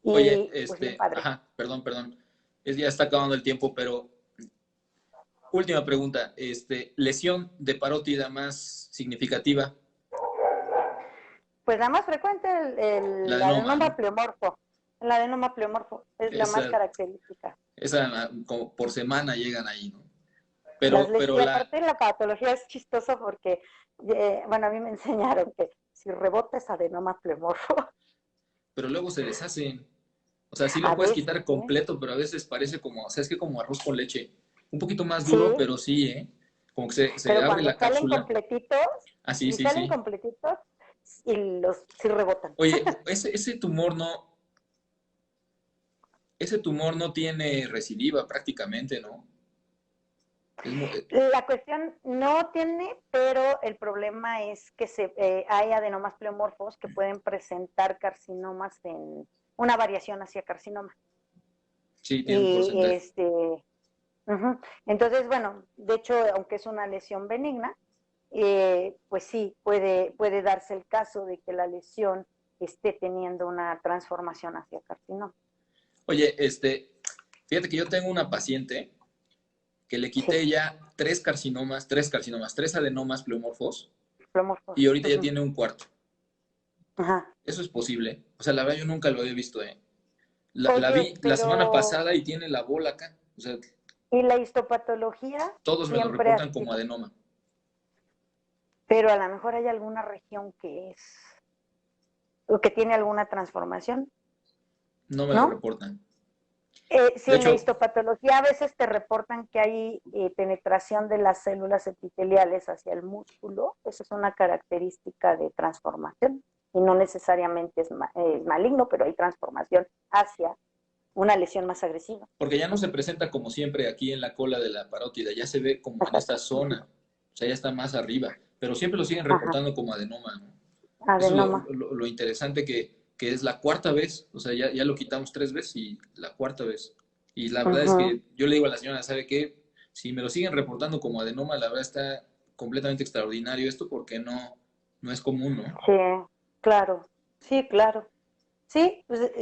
Oye, Y pues bien padre. ajá, perdón. Ya está acabando el tiempo, pero última pregunta. Lesión de parótida más significativa, Pues la más frecuente, la el adenoma, adenoma ¿no? pleomorfo. El adenoma pleomorfo es la más Esa, característica. como por semana llegan ahí, ¿no? Y aparte la patología es chistoso porque, bueno, a mí me enseñaron que si rebota es adenoma pleomorfo. pero luego se deshacen. O sea, sí lo A puedes veces, quitar ¿sí? completo, pero a veces parece como, o sea, es que como arroz con leche. Un poquito más duro, Sí, pero sí, ¿eh? Como que se pero abre cuando la salen cápsula. completitos, Ah, sí, si sí, salen sí. completitos, y los sí rebotan. Oye, ese tumor no tiene recidiva prácticamente, ¿no? Es La cuestión no tiene, pero el problema es que hay adenomas pleomorfos que pueden presentar carcinomas en una variación hacia carcinoma. sí, tiene un Y porcentaje. entonces, bueno, de hecho, aunque es una lesión benigna, pues sí, puede darse el caso de que la lesión esté teniendo una transformación hacia carcinoma. Oye, fíjate que yo tengo una paciente que le quité ya tres carcinomas, tres adenomas pleomorfos, Plomorfos. y ahorita ya tiene un cuarto. Ajá. Eso es posible. O sea, la verdad yo nunca lo había visto, ¿eh? La Oye, vi la semana pero pasada y tiene la bola acá. O sea, ¿y la histopatología todos me lo siempre ha reportan como sido? adenoma. Pero a lo mejor hay alguna región que es, o que tiene alguna transformación, No me lo ¿no? reportan. Si De en la hecho, histopatología a veces te reportan que hay penetración de las células epiteliales hacia el músculo, eso es una característica de transformación y no necesariamente es maligno, pero hay transformación hacia una lesión más agresiva. porque ya no se presenta como siempre aquí en la cola de la parótida, ya se ve como en esta zona, o sea, ya está más arriba, pero siempre lo siguen Ajá, reportando como adenoma, ¿no? Eso es adenoma. lo interesante que es la cuarta vez, o sea, ya lo quitamos 3 veces y la cuarta vez. Y la verdad es Ajá. que yo le digo a la señora, ¿sabe qué? Si me lo siguen reportando como adenoma, la verdad está completamente extraordinario esto porque no es común, ¿no? Sí, claro, sí, claro. Sí, pues,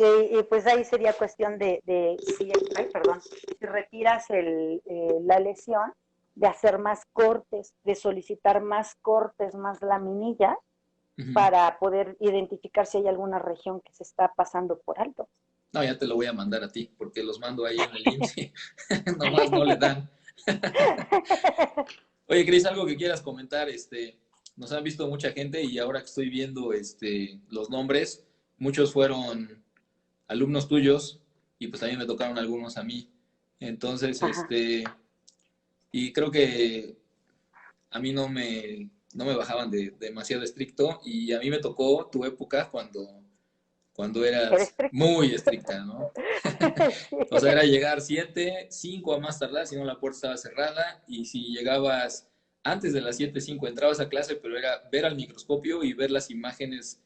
pues ahí sería cuestión de si, ay, perdón, si retiras la lesión, de hacer más cortes, de solicitar más cortes, más laminillas, Ujú. para poder identificar si hay alguna región que se está pasando por alto. No, ya te lo voy a mandar a ti, porque los mando ahí en el IMSS y nomás no le dan. Oye, Cris, algo que quieras comentar, nos han visto mucha gente y ahora que estoy viendo los nombres, muchos fueron alumnos tuyos y pues también me tocaron algunos a mí. Entonces, Ajá. y creo que a mí no me bajaban demasiado estricto y a mí me tocó tu época cuando Era eras estricto. muy estricta, ¿no? Sí. O sea, era llegar 7, 5 a más tardar, si no la puerta estaba cerrada, y si llegabas antes de las 7, 5 entrabas a clase, pero era ver al microscopio y ver las imágenes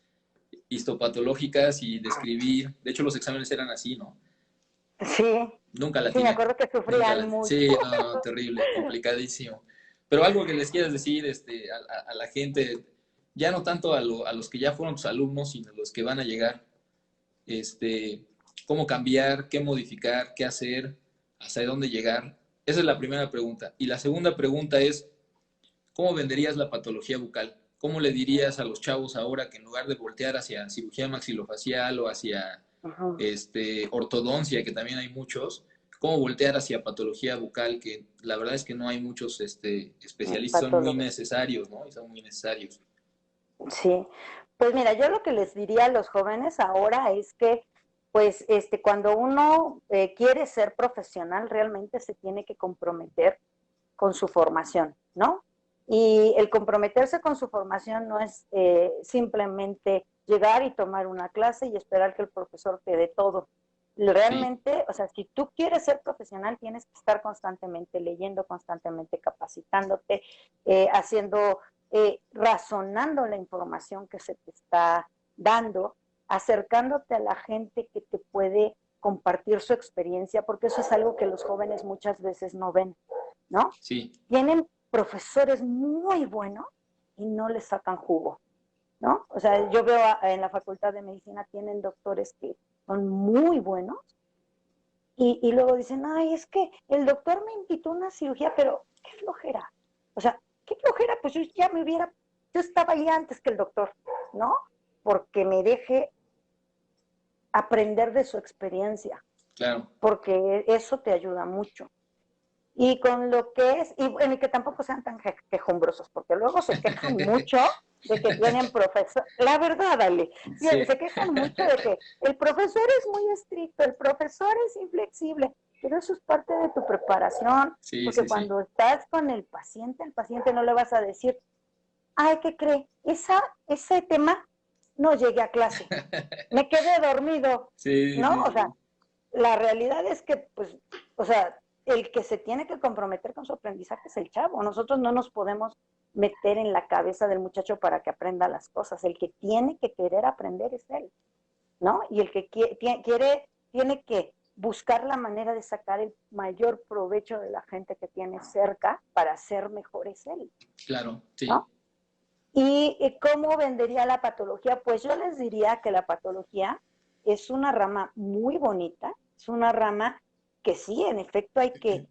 histopatológicas y describir. De hecho, los exámenes eran así, ¿no? Sí, Nunca la sí, me tiene. acuerdo que Nunca sufrían la mucho. Sí, no, terrible, complicadísimo. Pero algo que les quieras decir a la gente, ya no tanto a los que ya fueron tus alumnos, sino a los que van a llegar, este, cómo cambiar, qué modificar, qué hacer, hasta dónde llegar. Esa es la primera pregunta. Y la segunda pregunta es, ¿cómo venderías la patología bucal? ¿Cómo le dirías a los chavos ahora que en lugar de voltear hacia cirugía maxilofacial o hacia Ajá. ortodoncia, que también hay muchos, cómo voltear hacia patología bucal, que la verdad es que no hay muchos especialistas, son muy Patólogos. necesarios, ¿no? Y son muy necesarios. Sí, pues mira, yo lo que les diría a los jóvenes ahora es que, pues, cuando uno quiere ser profesional, realmente se tiene que comprometer con su formación, ¿no? Y el comprometerse con su formación no es simplemente llegar y tomar una clase y esperar que el profesor te dé todo. Sí, Realmente, o sea, si tú quieres ser profesional, tienes que estar constantemente leyendo, constantemente capacitándote, haciendo, razonando la información que se te está dando, acercándote a la gente que te puede compartir su experiencia, porque eso es algo que los jóvenes muchas veces no ven, ¿no? sí, Tienen profesores muy buenos y no les sacan jugo, ¿no? O sea, yo veo en la Facultad de Medicina tienen doctores que son muy buenos y luego dicen, ay, es que el doctor me invitó a una cirugía, pero qué flojera. O sea, qué flojera, pues yo ya me hubiera, yo estaba ahí antes que el doctor, ¿no? Porque me deje aprender de su experiencia, claro. porque eso te ayuda mucho. Y con lo que es, y bueno, y que tampoco sean tan quejumbrosos, porque luego se quejan mucho de que tienen profesor, la verdad, Ale, Sí. se quejan mucho de que el profesor es muy estricto, el profesor es inflexible, pero eso es parte de tu preparación, Sí, porque sí, sí. cuando estás con el paciente, al paciente no le vas a decir, ay, ¿qué cree? Ese tema no llegué a clase, me quedé dormido, Sí, ¿no? sí, O sea, sí. la realidad es que, pues, o sea, el que se tiene que comprometer con su aprendizaje es el chavo. Nosotros no nos podemos meter en la cabeza del muchacho para que aprenda las cosas. El que tiene que querer aprender es él, ¿no? Y el que quiere, tiene que buscar la manera de sacar el mayor provecho de la gente que tiene cerca para ser mejor es él, Claro, sí. ¿no? ¿Y cómo vendería la patología? Pues yo les diría que la patología es una rama muy bonita, es una rama que sí, en efecto, hay que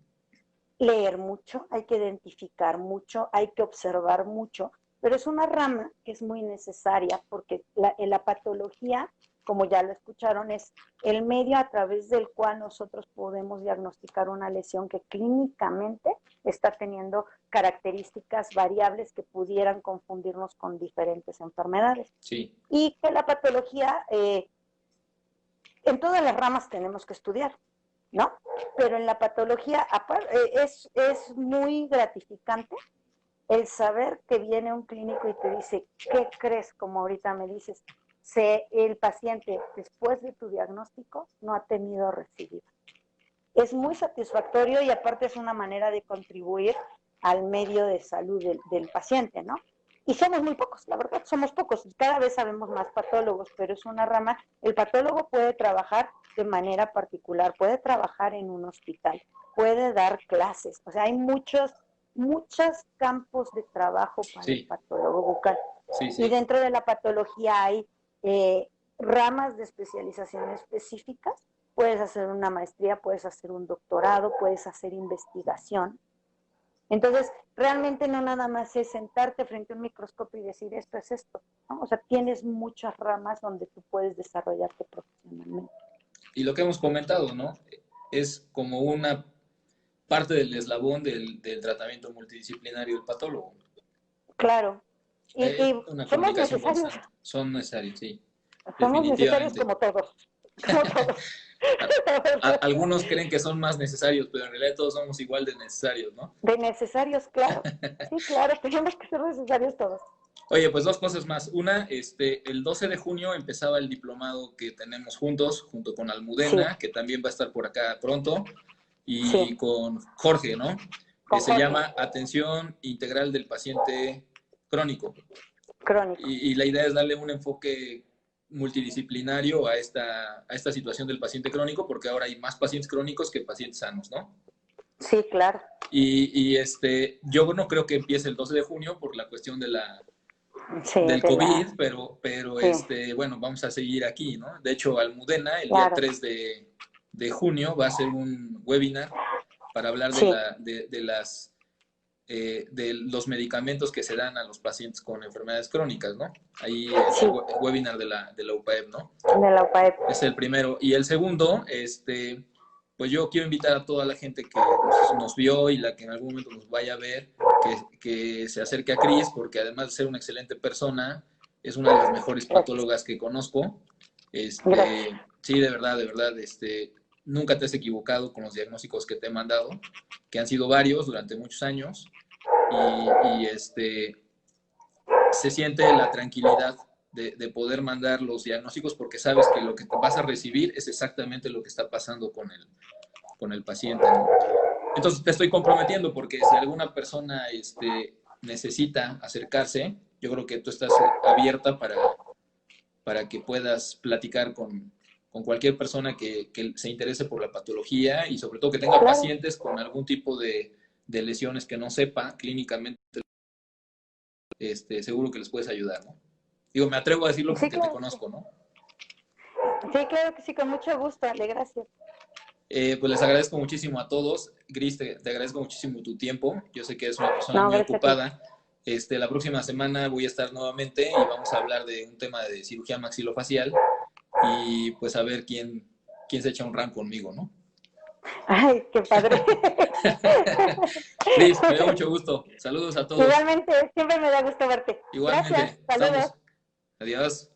leer mucho, hay que identificar mucho, hay que observar mucho, pero es una rama que es muy necesaria porque la patología, como ya lo escucharon, es el medio a través del cual nosotros podemos diagnosticar una lesión que clínicamente está teniendo características variables que pudieran confundirnos con diferentes enfermedades. Sí. Y que la patología, en todas las ramas tenemos que estudiar, ¿no? Pero en la patología es muy gratificante el saber que viene un clínico y te dice, ¿qué crees? Como ahorita me dices, el paciente después de tu diagnóstico no ha tenido recidiva. Es muy satisfactorio y aparte es una manera de contribuir al medio de salud del paciente, ¿no? Y somos muy pocos, la verdad, somos pocos. Cada vez sabemos más patólogos, pero es una rama. El patólogo puede trabajar de manera particular, puede trabajar en un hospital, puede dar clases. O sea, hay muchos campos de trabajo para el patólogo bucal. Sí, sí. Y dentro de la patología hay ramas de especialización específicas. Puedes hacer una maestría, puedes hacer un doctorado, puedes hacer investigación. Entonces, realmente no nada más es sentarte frente a un microscopio y decir esto es esto, ¿no? O sea, tienes muchas ramas donde tú puedes desarrollarte profesionalmente. Y lo que hemos comentado, ¿no? Es como una parte del eslabón del tratamiento multidisciplinario del patólogo. Claro. Y somos necesarios. Constante. Son necesarios, sí. Somos necesarios como todos. Como todos. Algunos creen que son más necesarios, pero en realidad todos somos igual de necesarios, ¿no? De necesarios, claro. Sí, claro, tenemos que ser necesarios todos. Oye, pues dos cosas más. Una, el 12 de junio empezaba el diplomado que tenemos juntos, junto con Almudena, que también va a estar por acá pronto, y con Jorge, ¿no? Que se llama Atención Integral del Paciente Crónico. Y la idea es darle un enfoque multidisciplinario a esta situación del paciente crónico, porque ahora hay más pacientes crónicos que pacientes sanos, ¿no? Sí, claro. Y yo no creo que empiece el 12 de junio por la cuestión del COVID, pero bueno, vamos a seguir aquí, ¿no? De hecho, Almudena, el día 3 de junio, va a hacer un webinar para hablar de los medicamentos que se dan a los pacientes con enfermedades crónicas, ¿no? Ahí es el webinar de la UPAEP, ¿no? De la UPAEP. Es el primero. Y el segundo, pues yo quiero invitar a toda la gente que nos vio y la que en algún momento nos vaya a ver, que se acerque a Cris, porque además de ser una excelente persona, es una de las mejores patólogas que conozco. Sí, de verdad, nunca te has equivocado con los diagnósticos que te he mandado, que han sido varios durante muchos años, y se siente la tranquilidad de poder mandar los diagnósticos porque sabes que lo que vas a recibir es exactamente lo que está pasando con el paciente, ¿no? Entonces te estoy comprometiendo porque si alguna persona necesita acercarse, yo creo que tú estás abierta para que puedas platicar con cualquier persona que se interese por la patología y sobre todo que tenga pacientes con algún tipo de lesiones que no sepa clínicamente, seguro que les puedes ayudar, ¿no? Digo, me atrevo a decirlo porque te conozco, ¿no? Sí, claro que sí, con mucho gusto, Ale, gracias. Pues les agradezco muchísimo a todos. Gris, te agradezco muchísimo tu tiempo. Yo sé que eres una persona muy ocupada. La próxima semana voy a estar nuevamente y vamos a hablar de un tema de cirugía maxilofacial y pues a ver quién se echa un round conmigo, ¿no? Ay, qué padre. Liz, me da mucho gusto. Saludos a todos. Igualmente, siempre me da gusto verte. Igualmente. Gracias, saludos. Adiós.